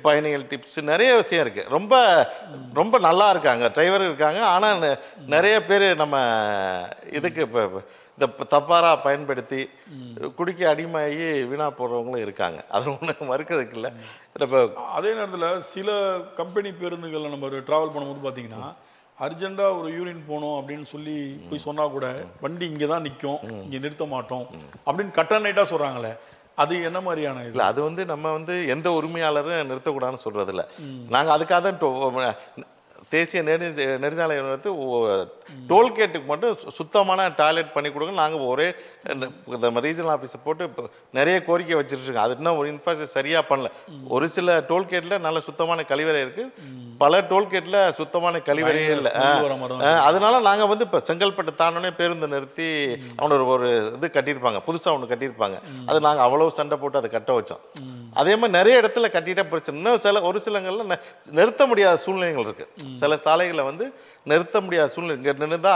பயணிகள் டிப்ஸ் நிறைய விஷயம் இருக்கு. ரொம்ப ரொம்ப நல்லா இருக்காங்க, டிரைவர் இருக்காங்க. ஆனா நிறைய பேர் நம்ம இதுக்கு இந்த தப்பாரா பயன்படுத்தி குடிக்க அடிமையாகி வீணா போடுறவங்களும் இருக்காங்க. அது ஒன்று மறுக்கிறதுக்கு இல்லை. இப்போ அதே நேரத்தில் சில கம்பெனி பேருந்துகளில் நம்ம ட்ராவல் பண்ணும்போது பார்த்தீங்கன்னா அர்ஜென்ட்டாக ஒரு யூரின் போகணும் அப்படின்னு சொல்லி போய் சொன்னால் கூட வண்டி இங்கே தான் நிற்கும், இங்கே நிறுத்த மாட்டோம் அப்படின்னு கட்ட நைட்டாக சொல்கிறாங்களே, அது என்ன மாதிரியான இல்லை? அது வந்து நம்ம வந்து எந்த உரிமையாளரும் நிறுத்தக்கூடாதுன்னு சொல்றது இல்லை. நாங்கள் அதுக்காக தான் தேசிய நெடுஞ்சாலை வந்து டோல்கேட்டுக்கு மட்டும் சுத்தமான டாய்லெட் பண்ணி கொடுங்க. நாங்கள் ஒரே நம்ம ரீஜனல் ஆஃபீஸை போட்டு நிறைய கோரிக்கை வச்சுட்டு இருக்கோம். அது இன்னும் ஒரு இன்ஃப்ராஸ்ட்ரக்சர் சரியாக பண்ணல. ஒரு சில டோல்கேட்டில் நல்ல சுத்தமான கழிவறை இருக்குது, பல டோல்கேட்டில் சுத்தமான கழிவறையே இல்லை. அதனால நாங்கள் வந்து இப்போ செங்கல்பட்டு தாண்டோன்னே பேருந்து நிறுத்தி அவனோட ஒரு இது கட்டியிருப்பாங்க, புதுசாக ஒன்று கட்டியிருப்பாங்க. அது நாங்கள் அவ்வளோ சண்டை போட்டு அதை கட்ட வச்சோம். அதே மாதிரி நிறைய இடத்துல கட்டிட்டா பிரச்சனை. இன்னும் ஒரு சிலங்களில் நிறுத்த முடியாத சூழ்நிலைகள் இருக்குது. சில சாலைகளை வந்து நிறுத்த முடியாத சூழ்நிலை, இங்கே நிறுத்தா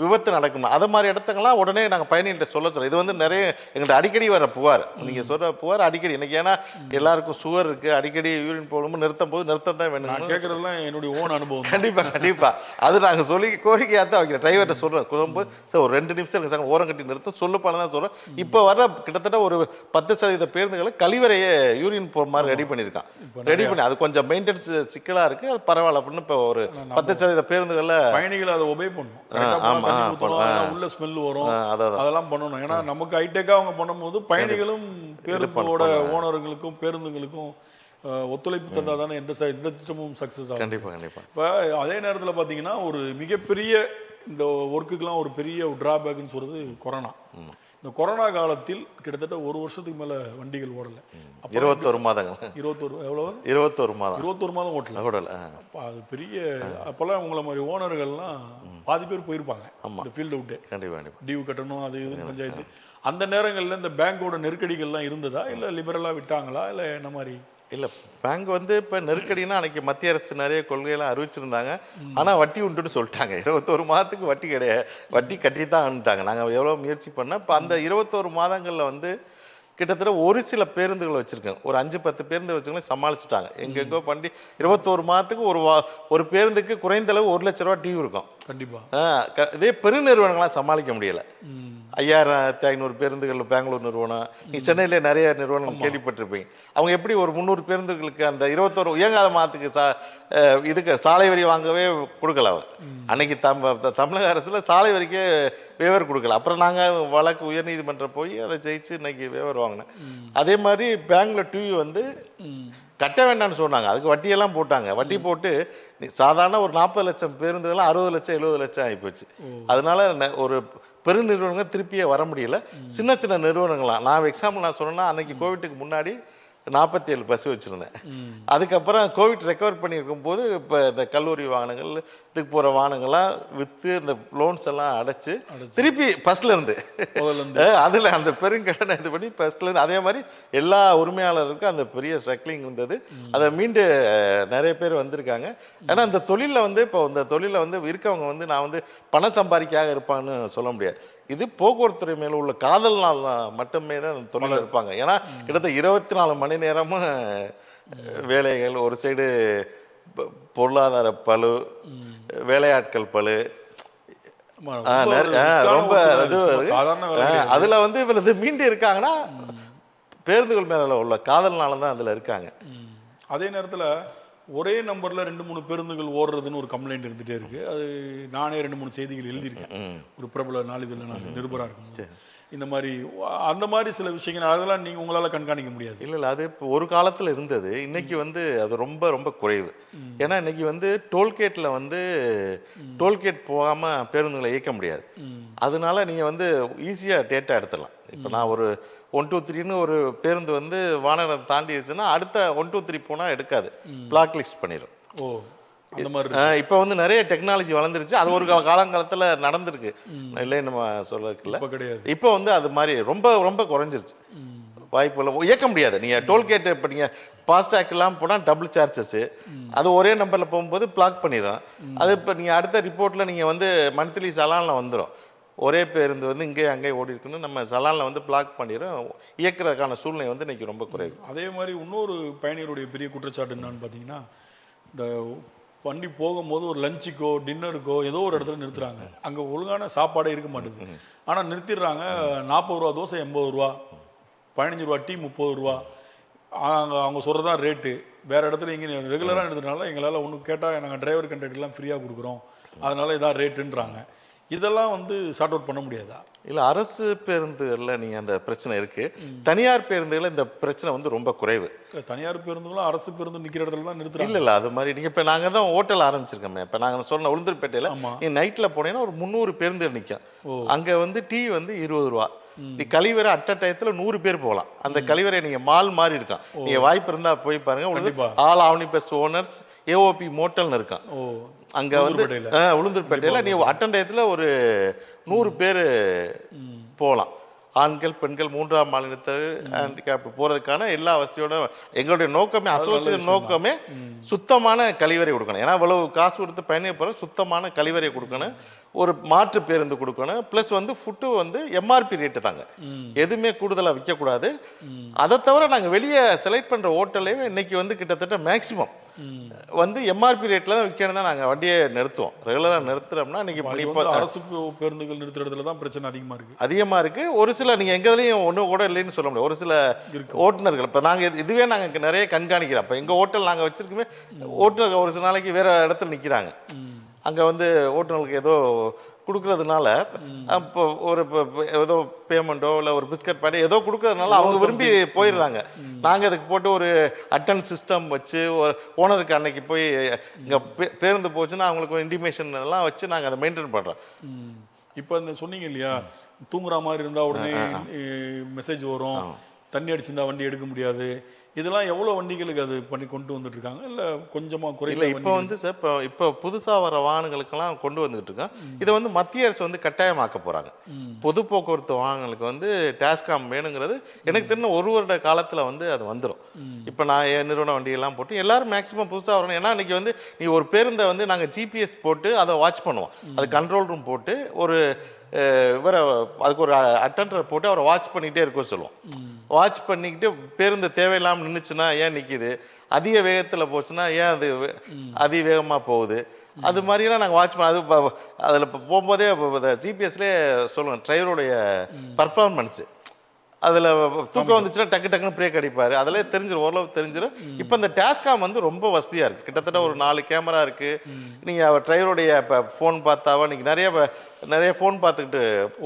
விபத்து நடக்கணும். அது மாதிரி இடத்துக்கெல்லாம் உடனே நாங்கள் பயணிகிட்ட சொல்ல இது வந்து நிறைய எங்கள்கிட்ட அடிக்கடி வர புகார். நீங்கள் சொல்கிற புகார் அடிக்கடி இன்னைக்கு, ஏன்னா எல்லாருக்கும் சுகர் இருக்குது, அடிக்கடி யூரின் போகணும், நிறுத்தும் போது நிறுத்தம் தான் வேணும். கேட்குறதுலாம் என்னுடைய ஓன் அனுபவம். கண்டிப்பாக அது நாங்கள் சொல்லி கோரிக்கையாக தான் வைக்கிறோம். டிரைவர்கிட்ட சொல்கிறோம், குழம்பு சார் ஒரு 2 நிமிஷம் இருக்குது சார், ஓரம் கட்டி நிறுத்தம் சொல்லுப்பான்னு தான் சொல்கிறோம். இப்போ வர கிட்டத்தட்ட ஒரு 10% பேருந்துகளை கழிவறையே யூரின் போகிற மாதிரி ரெடி பண்ணியிருக்கான். ரெடி பண்ணி அது கொஞ்சம் மெயின்டெனன்ஸ் சிக்கலாக இருக்குது, அது பரவாயில்ல அப்படின்னு இப்போ ஒரு 10% பேருந்துகளில் பயணிகள் அதை ஒபே பண்ணணும். உள்ள ஸ்மெல் வரும், அதெல்லாம் பண்ணணும். ஏன்னா நமக்கு ஹைடெக்கா அவங்க பண்ணும்போது பயணிகளும் பேருந்தோட ஓனர்களுக்கும் பேருந்துகளுக்கும் ஒத்துழைப்பு தந்தா தானே எந்த திட்டமும் சக்சஸ் ஆகும். கண்டிப்பா. இப்போ அதே நேரத்தில் பார்த்தீங்கன்னா ஒரு மிகப்பெரிய இந்த ஒர்க்குக்கெல்லாம் ஒரு பெரிய டிராபேக்னு சொல்றது கொரோனா. இந்த கொரோனா காலத்தில் கிட்டத்தட்ட 1 வருஷத்துக்கு மேல வண்டிகள் ஓடல. 21 மாதங்கள். 21 மாதம் ஓட்டல. அது பெரிய. அப்பெல்லாம் உங்களை மாதிரி ஓனர்கள்லாம் பாதி பேர் போயிருப்பாங்க இந்த ஃபீல்டு விட்டு. டியூ கட்டணும், அது இது பஞ்சாயத்து. அந்த நேரங்களில் இந்த பேங்கோட நெருக்கடிகள்லாம் இருந்ததா, இல்லை லிபரலாக விட்டாங்களா, இல்லை என்ன மாதிரி? இல்லை, பேங்க் வந்து இப்போ நெருக்கடினா அன்னைக்கு மத்திய அரசு நிறைய கொள்கையெல்லாம் அறிவிச்சிருந்தாங்க. ஆனால் வட்டி உண்டுன்னு சொல்லிட்டாங்க. 21 மாதத்துக்கு வட்டி கிடையாது, வட்டி கட்டி தான் அனுப்பிட்டாங்க. நாங்கள் எவ்வளோ முயற்சி பண்ணோம். இப்போ அந்த 21 மாதங்களில் வந்து கிட்டத்தட்ட ஒரு சில பேருந்துகள் வச்சுருக்கேன், ஒரு 5-10 பேருந்து வச்சுக்கலாம் சமாளிச்சுட்டாங்க. எங்கெங்கோ பண்ணி 21 மாதத்துக்கு ஒரு பேருந்துக்கு குறைந்தளவு 1 லட்ச ரூபா டியூ இருக்கும். கண்டிப்பாக இதே பெருநிறுவனங்களாம் சமாளிக்க முடியல. 5500 பேருந்துகள் பெங்களூர் நிறுவனம், நீ சென்னையில நிறைய நிறுவனம் கேள்விப்பட்டிருப்பீங்க. அவங்க எப்படி ஒரு 300 பேருந்துகளுக்கு அந்த 21 இயங்காத மாதத்துக்கு இதுக்கு சாலை வரி வாங்கவே கொடுக்கல. அவங்க அன்னைக்கு தமிழக அரசுல சாலை வரிக்கே வேவர் கொடுக்கல. அப்புறம் நாங்கள் வழக்கு உயர்நீதிமன்றம் போய் அதை ஜெயிச்சு இன்னைக்கு வேவர் வாங்கினேன். அதே மாதிரி பேங்க்ல டியூ வந்து கட்ட வேண்டாம்னு சொன்னாங்க. அதுக்கு வட்டியெல்லாம் போட்டாங்க. வட்டி போட்டு சாதாரண ஒரு 40 லட்சம் பேருந்துகள்லாம் 60 லட்சம் 70 லட்சம் ஆகிப்போச்சு. அதனால ஒரு பெருநிறுவனங்கள் திருப்பியே வர முடியல. சின்ன சின்ன நிறுவனங்களாம் நான் எக்ஸாம்பிள் நான் சொன்னேன்னா, அன்னைக்கு கோவிட்டுக்கு முன்னாடி 47 பஸ் வச்சுருந்தேன். அதுக்கப்புறம் கோவிட் ரெக்கவர் பண்ணியிருக்கும் போது இப்போ இந்த கல்லூரி வாகனங்கள், இதுக்கு போகிற வாகனங்கள்லாம் விற்று இந்த லோன்ஸ் எல்லாம் அடைச்சு திருப்பி ஃபர்ஸ்ட்ல இருந்து அதில் அந்த பெருங்கடனை இது பண்ணி ஃபர்ஸ்ட்ல இருந்து அதே மாதிரி எல்லா உரிமையாளருக்கும் அந்த பெரிய ஸ்ட்ரக்லிங் இருந்தது. அதை மீண்டு நிறைய பேர் வந்திருக்காங்க. ஏன்னா இந்த தொழிலில் வந்து இப்போ இந்த தொழிலில் வந்து இருக்கவங்க வந்து நான் வந்து பணம் சம்பாதிக்காக இருப்பான்னு சொல்ல முடியாது. இது போக்குவரத்துறை மேல உள்ள காதல்னால் மட்டுமே தான் அந்த தொழில் இருப்பாங்க. ஏன்னா கிட்டத்தட்ட 24 மணி நேரமும் வேலைகள், ஒரு சைடு பொருளாதார பளு, வேலையாட்கள் பளு, ரொம்ப அதுல வந்து இவங்க மீண்டு இருக்காங்கன்னா பேருந்துகள் மேல உள்ள காதல்னால தான் அதுல இருக்காங்க. அதே நேரத்துல ஒரே நம்பர்ல 2-3 பேருந்துகள் ஓடுறதுன்னு ஒரு கம்ப்ளைண்ட் இருந்துட்டே இருக்கு. அது நானே 2-3 செய்திகள் எழுதியிருக்கேன். ஒரு பிரபல நாளிதழில் நான் நிருபராக இருக்கும். இந்த மாதிரி அந்த மாதிரி சில விஷயங்கள் அதெல்லாம் நீங்க உங்களால கண்காணிக்க முடியாது. இல்லை, அது இப்போ ஒரு காலத்துல இருந்தது. இன்னைக்கு வந்து அது ரொம்ப ரொம்ப குறைவு. ஏன்னா இன்னைக்கு வந்து டோல்கேட்ல வந்து டோல்கேட் போகாம பேருந்துகளை இயக்க முடியாது. அதனால நீங்க வந்து ஈஸியா டேட்டா எடுத்துடலாம். இப்போ நான் ஒரு 123ன்னு ஒரு பேருந்து வந்து வானரம் தாண்டிடுச்சுன்னா அடுத்த 123 போனால் எடுக்காது, பிளாக் லிஸ்ட் பண்ணிடும். ஓ, அந்த மாதிரி இப்போ வந்து நிறைய டெக்னாலஜி வளர்ந்துருச்சு. அது ஒரு காலங்காலத்தில் நடந்திருக்கு, இல்லைன்னு நம்ம சொல்லல. இப்போ கிடையாது. இப்போ வந்து அது மாதிரி ரொம்ப ரொம்ப குறைஞ்சிருச்சு. வாய்ப்பு இல்லை, இயக்க முடியாது. நீங்கள் டோல்கேட் இப்போ நீங்கள் ஃபாஸ்டாக் எல்லாம் போனால் டபுள் சார்ஜஸ், அது ஒரே நம்பரில் போகும்போது பிளாக் பண்ணிடும். அது இப்போ நீங்கள் அடுத்த ரிப்போர்ட்டில் நீங்கள் வந்து மந்த்லி சலானில் வந்துடும், ஒரே பேருந்து வந்து இங்கே அங்கே ஓடி இருக்குன்னு நம்ம சலானில் வந்து பிளாக் பண்ணிடும். இயக்கிறதுக்கான சூழ்நிலை வந்து இன்னைக்கு ரொம்ப குறைவு. அதே மாதிரி இன்னொரு பயணியருடைய பெரிய குற்றச்சாட்டு என்னன்னு பார்த்தீங்கன்னா, இந்த வண்டி போகும்போது ஒரு லஞ்சுக்கோ டின்னருக்கோ ஏதோ ஒரு இடத்துல நிறுத்துறாங்க, அங்கே ஒழுங்கான சாப்பாடே இருக்க மாட்டேங்குது. ஆனால் நிறுத்திடுறாங்க, 40 ரூபா தோசை 80 ரூபா, 15 ரூபா டீ 30 ரூபா, அவங்க சொல்கிறதா ரேட்டு. வேறு இடத்துல இங்கே ரெகுலராக எடுத்ததுனால எங்களால் ஒன்று கேட்டால் நாங்கள் டிரைவர் கண்டக்டர்லாம் ஃப்ரீயாக கொடுக்குறோம், அதனால இதான் ரேட்டுன்றாங்க. இதெல்லாம் வந்து சார்ட் அவுட் பண்ண முடியாதா? இல்லை, அரசு பேருந்துகளில் நீங்கள் அந்த பிரச்சனை இருக்குது. தனியார் பேருந்துகளில் இந்த பிரச்சனை வந்து ரொம்ப குறைவு. தனியார் பேருந்துகளும் அரசு பேருந்து நிற்கிற இடத்துல தான் நிறுத்துறாங்க. இல்லை அது மாதிரி நீங்கள் இப்போ நாங்கள் தான் ஹோட்டல் ஆரம்பிச்சிருக்கோமே. இப்போ நாங்கள் சொன்ன உளுந்தூர்பேட்டையில் நீ நைட்டில் போனீங்கன்னா ஒரு 300 பேருந்து நிற்கும். அங்கே வந்து டீ வந்து 20 ரூபா. நீ கழிவறை அட்ட டயத்தில் 100 பேர் போகலாம். அந்த கழிவறை நீங்கள் மால் மாதிரி இருக்கான், நீங்கள் வாய்ப்பு இருந்தால் போய் பாருங்க. ஆல் ஆவணி பஸ் ஓனர்ஸ் ஏஓபி மோட்டல்னு இருக்கான். அங்கே வந்து உளுந்தூர்பேட்டையில் நீ அட்டண்டயத்தில் ஒரு 100 பேர் போகலாம். ஆண்கள் பெண்கள் 3ஆம் மாநிலத்தில் ஹேண்டிகேப் போகிறதுக்கான எல்லா வசதியோட எங்களுடைய நோக்கமே, அசோசியேஷன் நோக்கமே சுத்தமான கழிவறை கொடுக்கணும். ஏன்னா இவ்வளவு காசு கொடுத்து பயணிய போகிற சுத்தமான கழிவறை கொடுக்கணும், ஒரு மாற்று பேருந்து கொடுக்கணும். ப்ளஸ் வந்து ஃபுட்டு வந்து எம்ஆர்பி ரேட்டு தாங்க, எதுவுமே கூடுதலாக விற்கக்கூடாது. அதை தவிர நாங்கள் வெளியே செலக்ட் பண்ணுற ஹோட்டலே இன்னைக்கு வந்து கிட்டத்தட்ட மேக்சிமம் வந்து எம்ஆர்பி ரேட்டில் தான் விற்கணும் தான் நாங்கள் வண்டியை நிறுத்துவோம். ரெகுலராக நிறுத்துறோம்னா இன்னைக்கு இப்போ அரசு பேருந்துகள் நிறுத்துற இடத்துல தான் பிரச்சனை அதிகமாக இருக்கு. ஒரு சில நீங்கள் எங்கேயும் ஒன்றும் கூட இல்லைன்னு சொல்ல முடியாது. ஒரு சில ஓட்டுநர்கள் இப்போ நாங்கள் இதுவே நாங்கள் நிறைய கண்காணிக்கிறோம். இப்போ எங்கள் ஹோட்டல் நாங்கள் வச்சிருக்கோமே, ஓட்டுநர்கள் ஒரு சில நாளைக்கு வேற இடத்துல நிற்கிறாங்க. அங்கே வந்து ஓட்டுநர்களுக்கு ஏதோ கொடுக்கறதுனால இப்போ ஒரு ஏதோ பேமெண்ட்டோ இல்லை ஒரு பிஸ்கட் பாடி ஏதோ கொடுக்கறதுனால அவங்க விரும்பி போயிடுறாங்க. நாங்கள் அதுக்கு போட்டு ஒரு அட்டன் சிஸ்டம் வச்சு ஒரு ஓனருக்கு அன்னைக்கு போய் இங்கே பேருந்து போச்சுன்னா அவங்களுக்கு இன்டிமேஷன் எல்லாம் வச்சு நாங்கள் அதை மெயின்டைன் பண்ணுறோம். இப்போ இந்த சொன்னீங்க இல்லையா, தூங்குற மாதிரி இருந்தால் உடனே மெசேஜ் வரும், தண்ணி அடிச்சிருந்தா வண்டி எடுக்க முடியாது. இதெல்லாம் எவ்வளோ வண்டிகளுக்கு அது பண்ணி கொண்டு வந்துட்டு இருக்காங்க, இல்லை கொஞ்சமாக குறையில? இப்போ வந்து சார் இப்போ புதுசாக வர வாகனங்களுக்கெல்லாம் கொண்டு வந்துட்டு இருக்கோம். இதை வந்து மத்திய அரசு வந்து கட்டாயமாக்க போகிறாங்க. பொது போக்குவரத்து வாகனங்களுக்கு வந்து டேஸ்காம் வேணுங்கிறது எனக்கு தெரிஞ்ச ஒரு வருட காலத்தில் வந்து அது வந்துடும். இப்போ நான் என் நிறுவன வண்டியெல்லாம் போட்டு எல்லாரும் மேக்ஸிமம் புதுசாக வரணும். ஏன்னா இன்னைக்கு வந்து நீ ஒரு பேருந்தை வந்து நாங்கள் ஜிபிஎஸ் போட்டு அதை வாட்ச் பண்ணுவோம். அது கண்ட்ரோல் ரூம் போட்டு ஒரு இவரை அதுக்கு ஒரு அட்டெண்டரை போட்டு அவரை வாட்ச் பண்ணிக்கிட்டே இருக்க சொல்லுவோம். வாட்ச் பண்ணிக்கிட்டு பேருந்து தேவையில்லாமல் நின்றுச்சுன்னா ஏன் நிற்கிது, அதிக வேகத்தில் போச்சுன்னா ஏன் அது அதிவேகமாக போகுது, அது மாதிரிலாம் நாங்கள் வாட்ச் பண்ண அது அதில் இப்போ போகும்போதே ஜிபிஎஸ்லேயே சொல்லுவோம் டிரைவருடைய பர்ஃபார்மன்ஸு. அதில் தூக்கம் வந்துச்சுன்னா டக்கு டக்குன்னு பிரேக் அடிப்பார், அதில் தெரிஞ்சிடும், ஓரளவு தெரிஞ்சிடும். இப்போ இந்த டேஸ்காம் வந்து ரொம்ப வசதியாக இருக்குது. கிட்டத்தட்ட ஒரு 4 கேமரா இருக்குது. நீங்கள் அவர் டிரைவருடைய இப்போ ஃபோன் பார்த்தாவா நீங்கள் நிறைய ஃபோன் பார்த்துக்கிட்டு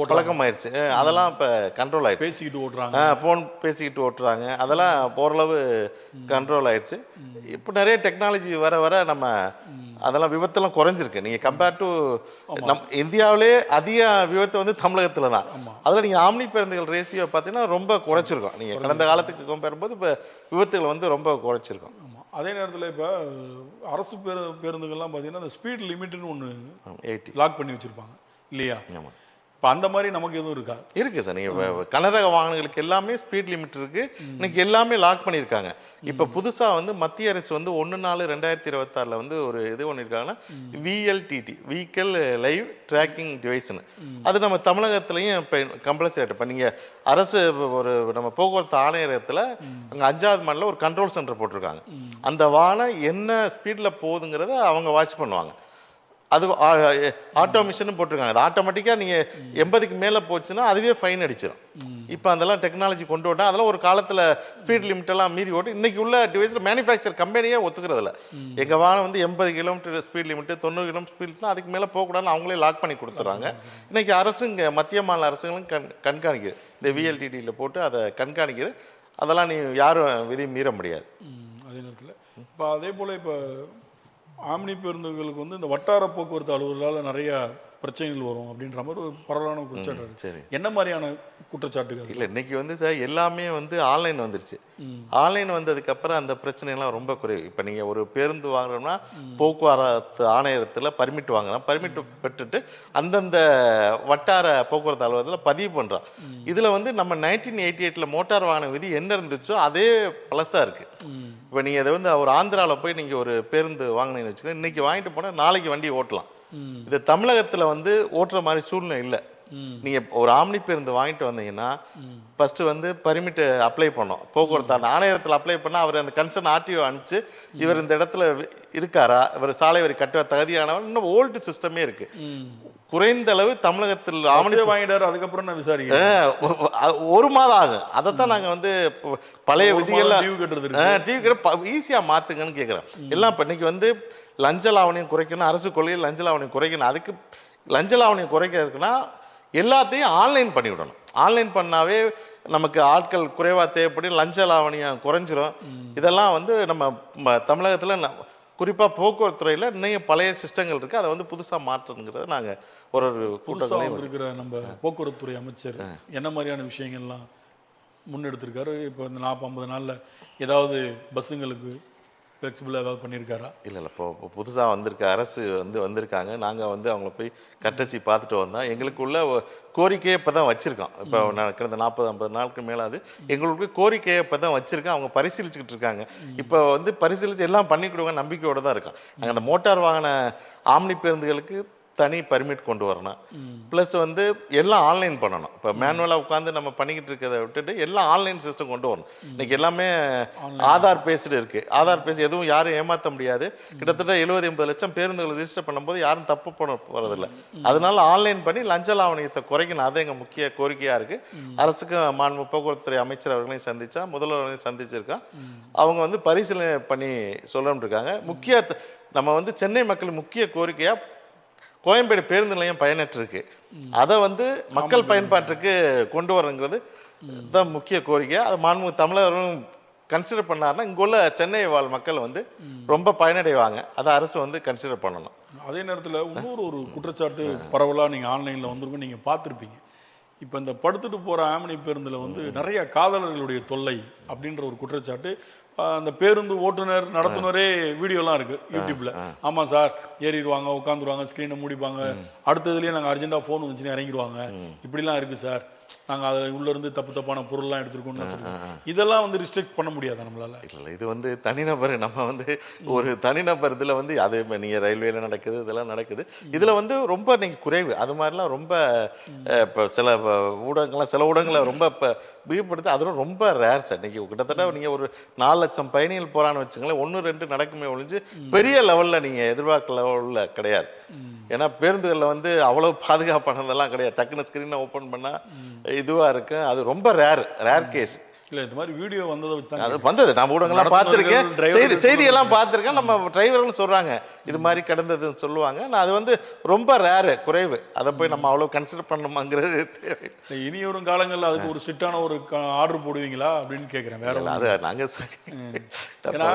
பழக்கம் ஆயிடுச்சு. அதெல்லாம் இப்போ கண்ட்ரோல் ஆயிடுச்சு. பேசிக்கிட்டு ஓட்டுறாங்க, ஃபோன் பேசிக்கிட்டு ஓட்டுறாங்க, அதெல்லாம் ஓரளவு கண்ட்ரோல் ஆயிடுச்சு. இப்போ நிறைய டெக்னாலஜி வர வர நம்ம அதெல்லாம் விபத்தெல்லாம் குறைஞ்சிருக்கு. நீங்கள் கம்பேர் டு இந்தியாவிலே அதிக விபத்து வந்து தமிழகத்தில் தான். அதில் நீங்கள் ஆம்னி பேருந்துகள் ரேசியோ பார்த்தீங்கன்னா ரொம்ப குறைச்சிருக்கோம். நீங்கள் கடந்த காலத்துக்கு கம்பேர் போது இப்போ விபத்துகள் வந்து ரொம்ப குறைச்சிருக்கோம். அதே நேரத்தில் இப்போ அரசு பேருந்துகள்லாம் பார்த்தீங்கன்னா அந்த ஸ்பீட் லிமிட்னு ஒன்று 80 லாக் பண்ணி வச்சுருப்பாங்க இல்லையா? ஆமாம். இப்போ அந்த மாதிரி நமக்கு எதுவும் இருக்கா? இருக்குது சார். நீங்கள் கனரக வாகனங்களுக்கு எல்லாமே ஸ்பீட் லிமிட் இருக்குது. இன்னைக்கு எல்லாமே லாக் பண்ணியிருக்காங்க. இப்போ புதுசாக வந்து மத்திய அரசு வந்து 1/4/2026 வந்து ஒரு இது பண்ணியிருக்காங்கன்னா VLTT, வெஹிக்கிள் லைவ் ட்ராக்கிங் டிவைஸ்னு. அது நம்ம தமிழகத்துலையும் இப்போ கம்பல்சரி. இப்போ நீங்கள் அரசு ஒரு நம்ம போக்குவரத்து ஆணையரகத்தில் அங்கே 5வது மாடியில் ஒரு கண்ட்ரோல் சென்டர் போட்டிருக்காங்க. அந்த வாகனம் என்ன ஸ்பீடில் போகுதுங்கிறத அவங்க வாட்ச் பண்ணுவாங்க. அது ஆட்டோமேஷன் போட்டிருக்காங்க. அது ஆட்டோமேட்டிக்காக நீங்கள் 80க்கு மேலே போச்சுன்னா அதுவே ஃபைன் அடிச்சிடும். இப்போ அதெல்லாம் டெக்னாலஜி கொண்டு விட்டா அதெல்லாம் ஒரு காலத்தில் ஸ்பீட் லிமிட்டெல்லாம் மீறி ஓட்டு. இன்னைக்கு உள்ள டிவைஸில் மேனுஃபேக்சர் கம்பெனியே ஒத்துக்கிறதில்ல. எங்கள் வாகனம் வந்து 80 கிலோமீட்டர் ஸ்பீட் லிமிட்டு 90 கிலோமீட்டர் ஸ்பீட்னா அதுக்கு மேலே போகக்கூடாதுன்னு அவங்களே லாக் பண்ணி கொடுத்துட்றாங்க. இன்னைக்கு அரசுங்க மத்திய மாநில அரசுகளும் கண்காணிக்குது. இந்த VLTTயில் போட்டு அதை கண்காணிக்குது. அதெல்லாம் நீ யாரும் விதி மீற முடியாது. அதே நேரத்தில் இப்போ அதே போல் இப்போ ஆம்னி பேருந்துகளுக்கு வந்து இந்த வட்டார போக்குவரத்து அலுவலர்களால் நிறைய பிரச்சனைகள் வரும் அப்படின்ற மாதிரி ஒரு பரவலான குற்றச்சாட்டு இருக்கு. சரி. என்ன மாதிரியான குற்றச்சாட்டுகள்? இல்லை இன்னைக்கு வந்து சார் எல்லாமே வந்து ஆன்லைன் வந்துருச்சு. ஆன்லைன் வந்ததுக்கு அப்புறம் அந்த பிரச்சனை எல்லாம் ரொம்ப குறைவு. இப்போ நீங்க ஒரு பேருந்து வாங்குறோம்னா போக்குவரத்து ஆணையத்துல பர்மிட் வாங்கலாம். பர்மிட் பெற்றுட்டு அந்தந்த வட்டார போக்குவரத்து அலுவலகத்தில் பதிவு பண்றோம். இதுல வந்து நம்ம 1988 மோட்டார் வாகன விதி என்ன இருந்துச்சோ அதே பழசா இருக்கு. இப்போ நீங்க இதை வந்து ஒரு ஆந்திராவில் போய் நீங்க ஒரு பேருந்து வாங்கினீங்கன்னு வச்சுக்கோங்க, இன்னைக்கு வாங்கிட்டு போனா நாளைக்கு வண்டி ஓட்டலாம். இது தமிழகத்துல வந்து ஓட்டுற மாதிரி சூழ்நிலை இல்லை. நீங்க ஒரு ஆம்னி பேருந்து வாங்கிட்டு வந்தீங்கன்னா ஃபர்ஸ்ட் வந்து பர்மிட் அப்ளை பண்ணோம். போக்குவரத்து ஆணையத்தில் அப்ளை பண்ணா அவர் அந்த கன்சர்ன் ஆர்டிஓ அனுப்பிச்சு இவர் இந்த இடத்துல இருக்காரா, இவர் சாலை வரி கட்ட தகுதியானவர், இன்னும் ஓல்டு சிஸ்டமே இருக்கு. குறைந்த அளவு தமிழகத்தில் ஆம்னி வாங்கிட்டாரு. அதுக்கப்புறம் நான் விசாரிக்கிறேன், 1 மாதம் ஆகும். அதைத்தான் நாங்க வந்து பழைய விதியெல்லாம் ஈஸியா மாத்துங்கன்னு கேட்கிறோம். எல்லாம் இப்ப இன்னைக்கு வந்து லஞ்ச லாவணியம் குறைக்கணும், அரசு கொள்கையில் லஞ்ச லாவணியம் குறைக்கணும். அதுக்கு லஞ்ச லாவணியம் குறைக்கிறதுக்குன்னா எல்லாத்தையும் ஆன்லைன் பண்ணிவிடணும். ஆன்லைன் பண்ணாவே நமக்கு ஆட்கள் குறைவாக தேவைப்படும், லஞ்ச லாவணியம் குறைஞ்சிரும். இதெல்லாம் வந்து நம்ம தமிழகத்தில் குறிப்பாக போக்குவரத்து துறையில் இன்னும் பழைய சிஸ்டங்கள் இருக்குது, அதை வந்து புதுசாக மாற்றணுங்கிறத நாங்கள் ஒரு கூட்டத்தில் இருக்கிற நம்ம போக்குவரத்து துறை அமைச்சர் என்ன மாதிரியான விஷயங்கள்லாம் முன்னெடுத்திருக்காரு? இப்போ இந்த 40-50 நாளில் ஏதாவது பஸ்ஸுங்களுக்கு ஃப்ளெக்சிபிளாக ஏதாவது பண்ணியிருக்காரா? இல்லை இப்போ புதுசாக வந்திருக்க அரசு வந்திருக்காங்க. நாங்கள் வந்து அவங்கள போய் கட்டசி பார்த்துட்டு வந்தோம். எங்களுக்குள்ள கோரிக்கையை இப்போ தான் வச்சுருக்கோம். இப்போ கடந்த 40-50 நாளுக்கு மேலாது எங்களுக்கு கோரிக்கையை இப்போ தான் வச்சுருக்கோம். அவங்க பரிசீலிச்சுக்கிட்டு இருக்காங்க. இப்போ வந்து பரிசீலித்து எல்லாம் பண்ணி கொடுங்க நம்பிக்கையோடு தான் இருக்கோம். நாங்கள் அந்த மோட்டார் வாகன ஆம்னி பேருந்துகளுக்கு தனி பர்மிட் கொண்டு வரணும். ப்ளஸ் வந்து எல்லாம் ஆன்லைன் பண்ணணும். இப்போ மேனுவலாக உட்காந்து நம்ம பண்ணிக்கிட்டு இருக்கிறத விட்டுட்டு எல்லாம் ஆன்லைன் சிஸ்டம் கொண்டு வரணும். இன்னைக்கு எல்லாமே ஆதார் பேஸ்டு இருக்கு. ஆதார் பேஸ் எதுவும் யாரும் ஏமாற்ற முடியாது. கிட்டத்தட்ட 70-80 லட்சம் பேருந்துகள் ரிஜிஸ்டர் பண்ணும்போது யாரும் தப்பு பண்ண போறதில்லை. அதனால ஆன்லைன் பண்ணி லஞ்ச லாவணியத்தை குறைக்கணும். அது எங்கள் முக்கிய கோரிக்கையா இருக்கு. அரசுக்கு மாண்பு போக்குவரத்துறை அமைச்சர் அவர்களையும் சந்திச்சா, முதல்வர்களையும் சந்திச்சிருக்கோம். அவங்க வந்து பரிசீலனை பண்ணி சொல்லணும்னு இருக்காங்க. முக்கிய நம்ம வந்து சென்னை மக்கள் முக்கிய கோரிக்கையா கோயம்பேடு பேருந்து நிலையம் பயனற்று இருக்கு, அதை வந்து மக்கள் பயன்பாட்டுக்கு கொண்டு வரங்கிறது தான் முக்கிய கோரிக்கை. அதை மாண்பு தமிழர்களும் கன்சிடர் பண்ணாருன்னா இங்குள்ள சென்னை வாழ் மக்கள் வந்து ரொம்ப பயனடைவாங்க. அதை அரசு வந்து கன்சிடர் பண்ணணும். அதே நேரத்தில் இன்னொரு குற்றச்சாட்டு பரவலாக நீங்கள் ஆன்லைனில் வந்திருக்கும், நீங்கள் பார்த்துருப்பீங்க. இப்போ இந்த படுத்துட்டு போகிற ஆம்னி பேருந்தில் வந்து நிறைய காதலர்களுடைய தொல்லை அப்படின்ற ஒரு குற்றச்சாட்டு அந்த பேருந்து ஓட்டுநர் நடத்துனரே வீடியோலாம் இருக்கு யூடியூப்ல. ஆமா சார், ஏறிடுவாங்க, உட்காந்துருவாங்க, ஸ்கிரீனை மூடிப்பாங்க, அடுத்ததுலேயே நாங்கள் அர்ஜென்ட்டாக ஃபோன் வந்துச்சுன்னா இறங்கிடுவாங்க, இப்படிலாம் இருக்கு சார், நாங்கள் அதை உள்ள இருந்து தப்பான பொருள்லாம் எடுத்துருக்கோம். இதெல்லாம் வந்து ரிஸ்ட்ரிக்ட் பண்ண முடியாது நம்மளால? இல்லை, இது வந்து தனிநபர், நம்ம வந்து ஒரு தனிநபர் இதில் வந்து அது நீங்கள் ரயில்வேல நடக்குது, இதெல்லாம் நடக்குது. இதில் வந்து ரொம்ப நீங்கள் குறைவு அது மாதிரிலாம் ரொம்ப இப்போ சில ஊடகங்கள்லாம் சில ஊடகங்களை ரொம்ப இப்போ பிகப்படுத்து, அதெல்லாம் ரொம்ப ரேர் சார். இன்னைக்கு கிட்டத்தட்ட நீங்கள் ஒரு 4 லட்சம் பயணிகள் போகிறான்னு வச்சுங்களேன், 1-2 நடக்குமே ஒழிஞ்சு பெரிய லெவலில் நீங்கள் எதிர்பார்க்க லெவலில் கிடையாது. ஏன்னா பேருந்துகளில் வந்து அவ்வளோ பாதுகாப்பானதெல்லாம் கிடையாது. டக்குன்னு ஸ்க்ரீனை ஓப்பன் பண்ணால் இதுவாக இருக்கு. அது ரொம்ப ரேர் கேஸ். இல்லை, இந்த மாதிரி வீடியோ வந்ததை வச்சு அது வந்தது. நான் ஊடகங்கள்லாம் பார்த்துருக்கேன், செய்தியெல்லாம் பார்த்துருக்கேன். நம்ம டிரைவர்களும் சொல்கிறாங்க இது மாதிரி கிடந்ததுன்னு சொல்லுவாங்க. நான் அது வந்து ரொம்ப ரேரு, குறைவு. அதை போய் நம்ம அவ்வளோ கன்சிடர் பண்ணணுமாங்கிறது தேவை. இனி வரும் காலங்களில் அதுக்கு ஒரு ஸ்ட்ரிக்டான ஒரு ஆர்டர் போடுவீங்களா அப்படின்னு கேட்குறேன். வேற அது நாங்கள் ஏன்னா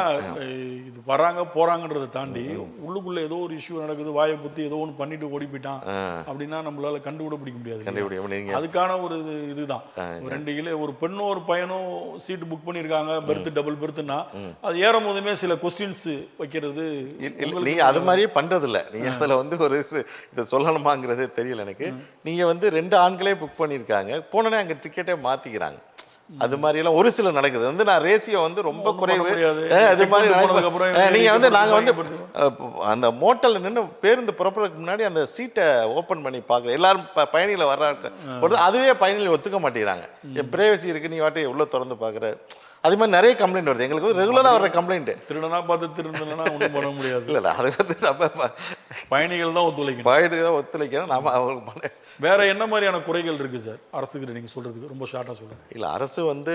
இது வராங்க போகிறாங்கன்றதை தாண்டி உள்ளுக்குள்ள ஏதோ ஒரு இஷ்யூ நடக்குது, வாயை பற்றி ஏதோ ஒன்று பண்ணிட்டு ஓடி போயிட்டான் அப்படின்னா நம்மளால கண்டுபிடிக்க முடியாது. அதுக்கான ஒரு இதுதான். 2 கிலோ ஒரு பெண்ணும் ஒரு பையனும் சீட் புக் பண்ணிருக்காங்க, பெர்த் டபுள் பெர்த்னா அது ஏறும் போதுமே சில கொஸ்டின்ஸ் வைக்கிறது. நீங்க அது மாதிரியே பண்றது இல்ல. நீங்க அதுல வந்து ஒரு இதை சொல்லணுமாங்கிறதே தெரியல எனக்கு. நீங்க வந்து 2 ஆண்களே புக் பண்ணிருக்காங்க, போனோடனே அங்க டிக்கெட்டே மாத்திக்கிறாங்க. அது மாதிரி எல்லாம் ஒரு சில நடக்குது. வந்து நான் ரேசியோ வந்து ரொம்ப குறைவு. அது மாதிரி நீங்க வந்து நாங்க வந்து அந்த மோட்டல்ல நின்று பேருந்து புறப்படுறதுக்கு முன்னாடி அந்த சீட்டை ஓபன் பண்ணி பார்க்கல, எல்லாரும் பயணிகளை வர்றாங்க, அதுவே பயணிகள் ஒத்துக்க மாட்டேங்கிறாங்க. என் பிரைவசி இருக்கு, நீ வாட்டி உள்ள திறந்து பாக்குற. அது மாதிரி நிறைய கம்ப்ளைண்ட் வருது எங்களுக்கு, ரெகுலரா வர்ற கம்ப்ளைண்ட். திருடனா பார்த்து திருடனா ஒன்றும் பண்ண முடியாது. இல்லை, அது வந்து நம்ம பயணிகள் தான் ஒத்துழைக்கணும். பயணிகள் தான் ஒத்துழைக்கணும். நம்ம அவங்களுக்கு வேற என்ன மாதிரியான குறைகள் இருக்கு சார் அரசுக்கு நீங்க சொல்றதுக்கு? ரொம்ப ஷார்ட்டா சொல்லுங்க. இல்லை, அரசு வந்து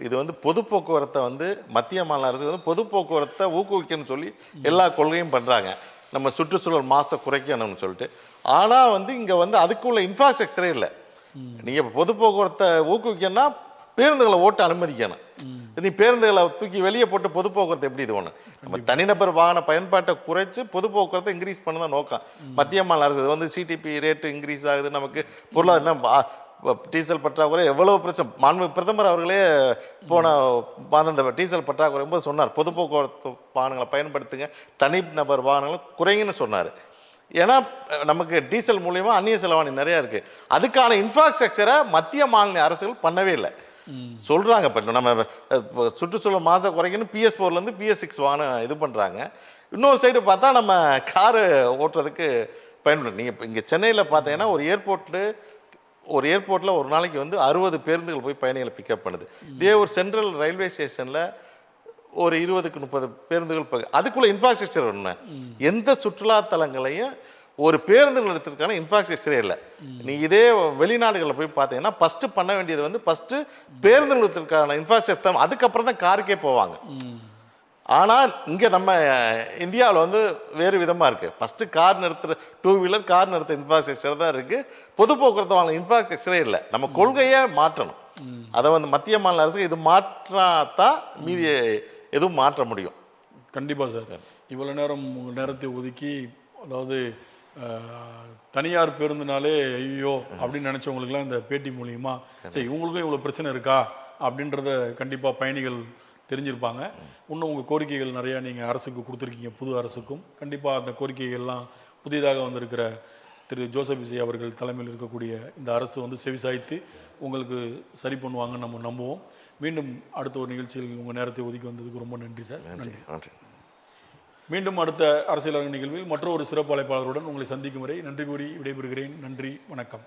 இது வந்து பொது போக்குவரத்தை வந்து மத்திய மாநில அரசு வந்து பொது போக்குவரத்தை ஊக்குவிக்கணும்னு சொல்லி எல்லா கொள்கையும் பண்றாங்க. நம்ம சுற்றுச்சூழல் மாசை குறைக்கணும்னு சொல்லிட்டு. ஆனா வந்து இங்க வந்து அதுக்குள்ள இன்ஃப்ராஸ்ட்ரக்சரே இல்லை. நீங்க பொது போக்குவரத்தை ஊக்குவிக்கணும்னா பேருந்துகளை ஓட்ட அனுமதிக்கணும். நீ பேருந்துகளை தூக்கி வெளியே போட்டு பொது போக்குவரத்து எப்படி இது ஒன்று நம்ம தனிநபர் வாகன பயன்பாட்டை குறைச்சு பொது போக்குவரத்தை இன்க்ரீஸ் பண்ண தான் நோக்கம். மத்திய மாநில அரசு இது வந்து சிடிபி ரேட்டு இன்க்ரீஸ் ஆகுது, நமக்கு பொருளாதார டீசல் பற்றாக்குறை எவ்வளவு பிரச்சனை. மாண்பு பிரதமர் அவர்களே போன மாதம் இந்த டீசல் பற்றாக்குறை போது சொன்னார், பொது போக்குவரத்து வாகனங்களை பயன்படுத்துங்க, தனிநபர் வாகனங்களை குறைங்கன்னு சொன்னார். ஏன்னா நமக்கு டீசல் மூலியமா அந்நிய செலவாணி நிறைய இருக்கு. அதுக்கான இன்ஃப்ராஸ்ட்ரக்சரை மத்திய மாநில அரசுகள் பண்ணவே இல்லை. சொல்றாங்க இப்போ நம்ம சுற்றுச்சூழல் மாச குறைக்கணும் PS4 PS6 வாகனம் இது பண்றாங்க. இன்னொரு சைடு பார்த்தா நம்ம காரு ஓட்டுறதுக்கு பயன்படும். நீங்க இங்க சென்னையில் பார்த்தீங்கன்னா ஒரு ஏர்போர்ட்ல ஒரு நாளைக்கு வந்து 60 பேருந்துகள் போய் பயணிகளை பிக்கப் பண்ணுது. இதே ஒரு சென்ட்ரல் ரயில்வே ஸ்டேஷன்ல ஒரு 20-30 பேருந்துகள் அதுக்குள்ள இன்ஃப்ராஸ்ட்ரக்சர் ஒன்று. எந்த சுற்றுலா தலங்களையும் ஒரு பேருந்து நிலையத்திற்கான இன்ஃப்ராஸ்ட்ரக்சரே இல்லை. நீ இதே வெளிநாடுகளில் போய் பார்த்தீங்கன்னா ஃபர்ஸ்ட் பண்ண வேண்டியது வந்து ஃபர்ஸ்ட் பேருந்து நிலையத்திற்கான இன்ஃப்ராஸ்ட்ரக்சர், அதுக்கப்புறம் தான் காருக்கே போவாங்க. ஆனால் இங்கே நம்ம இந்தியாவில் வந்து வேறு விதமாக இருக்குது. ஃபஸ்ட்டு கார் நிறுத்துகிற 2 வீலர் கார் நிறுத்த இன்ஃப்ராஸ்ட்ரக்சர் தான் இருக்குது, பொது போக்குவரத்து வாங்க இன்ஃப்ராஸ்ட்ரக்சரே இல்லை. நம்ம கொள்கையை மாற்றணும். அதை வந்து மத்திய மாநில அரசு இது மாற்றாதான் மீதி எதுவும் மாற்ற முடியும். கண்டிப்பாக சார். இவ்வளோ நேரம் உங்கள் நேரத்தை ஒதுக்கி, அதாவது தனியார் பேருந்துனாலே ஐயோ அப்படின்னு நினச்சவங்களுக்குலாம் இந்த பேட்டி மூலியமா சரி இவங்களுக்கும் இவ்வளோ பிரச்சனை இருக்கா அப்படின்றத கண்டிப்பாக பயணிகள் தெரிஞ்சிருப்பாங்க. இன்னும் உங்கள் கோரிக்கைகள் நிறையா நீங்கள் அரசுக்கு கொடுத்துருக்கீங்க, புது அரசுக்கும். கண்டிப்பாக அந்த கோரிக்கைகள்லாம் புதிதாக வந்திருக்கிற திரு ஜோசப் விஜய் அவர்கள் தலைமையில் இருக்கக்கூடிய இந்த அரசு வந்து செவிசாய்த்து உங்களுக்கு சரி பண்ணுவாங்கன்னு நம்ம நம்புவோம். மீண்டும் அடுத்த ஒரு நிகழ்ச்சியில் உங்கள் நேரத்தை ஒதுக்கி வந்ததுக்கு ரொம்ப நன்றி சார். நன்றி. மீண்டும் அடுத்த அரசியல் நிகழ்வில் மற்றொரு சிறப்பு அழைப்பாளருடன் உங்களை சந்திக்கும் வரை நன்றி கூறி விடைபெறுகிறேன். நன்றி, வணக்கம்.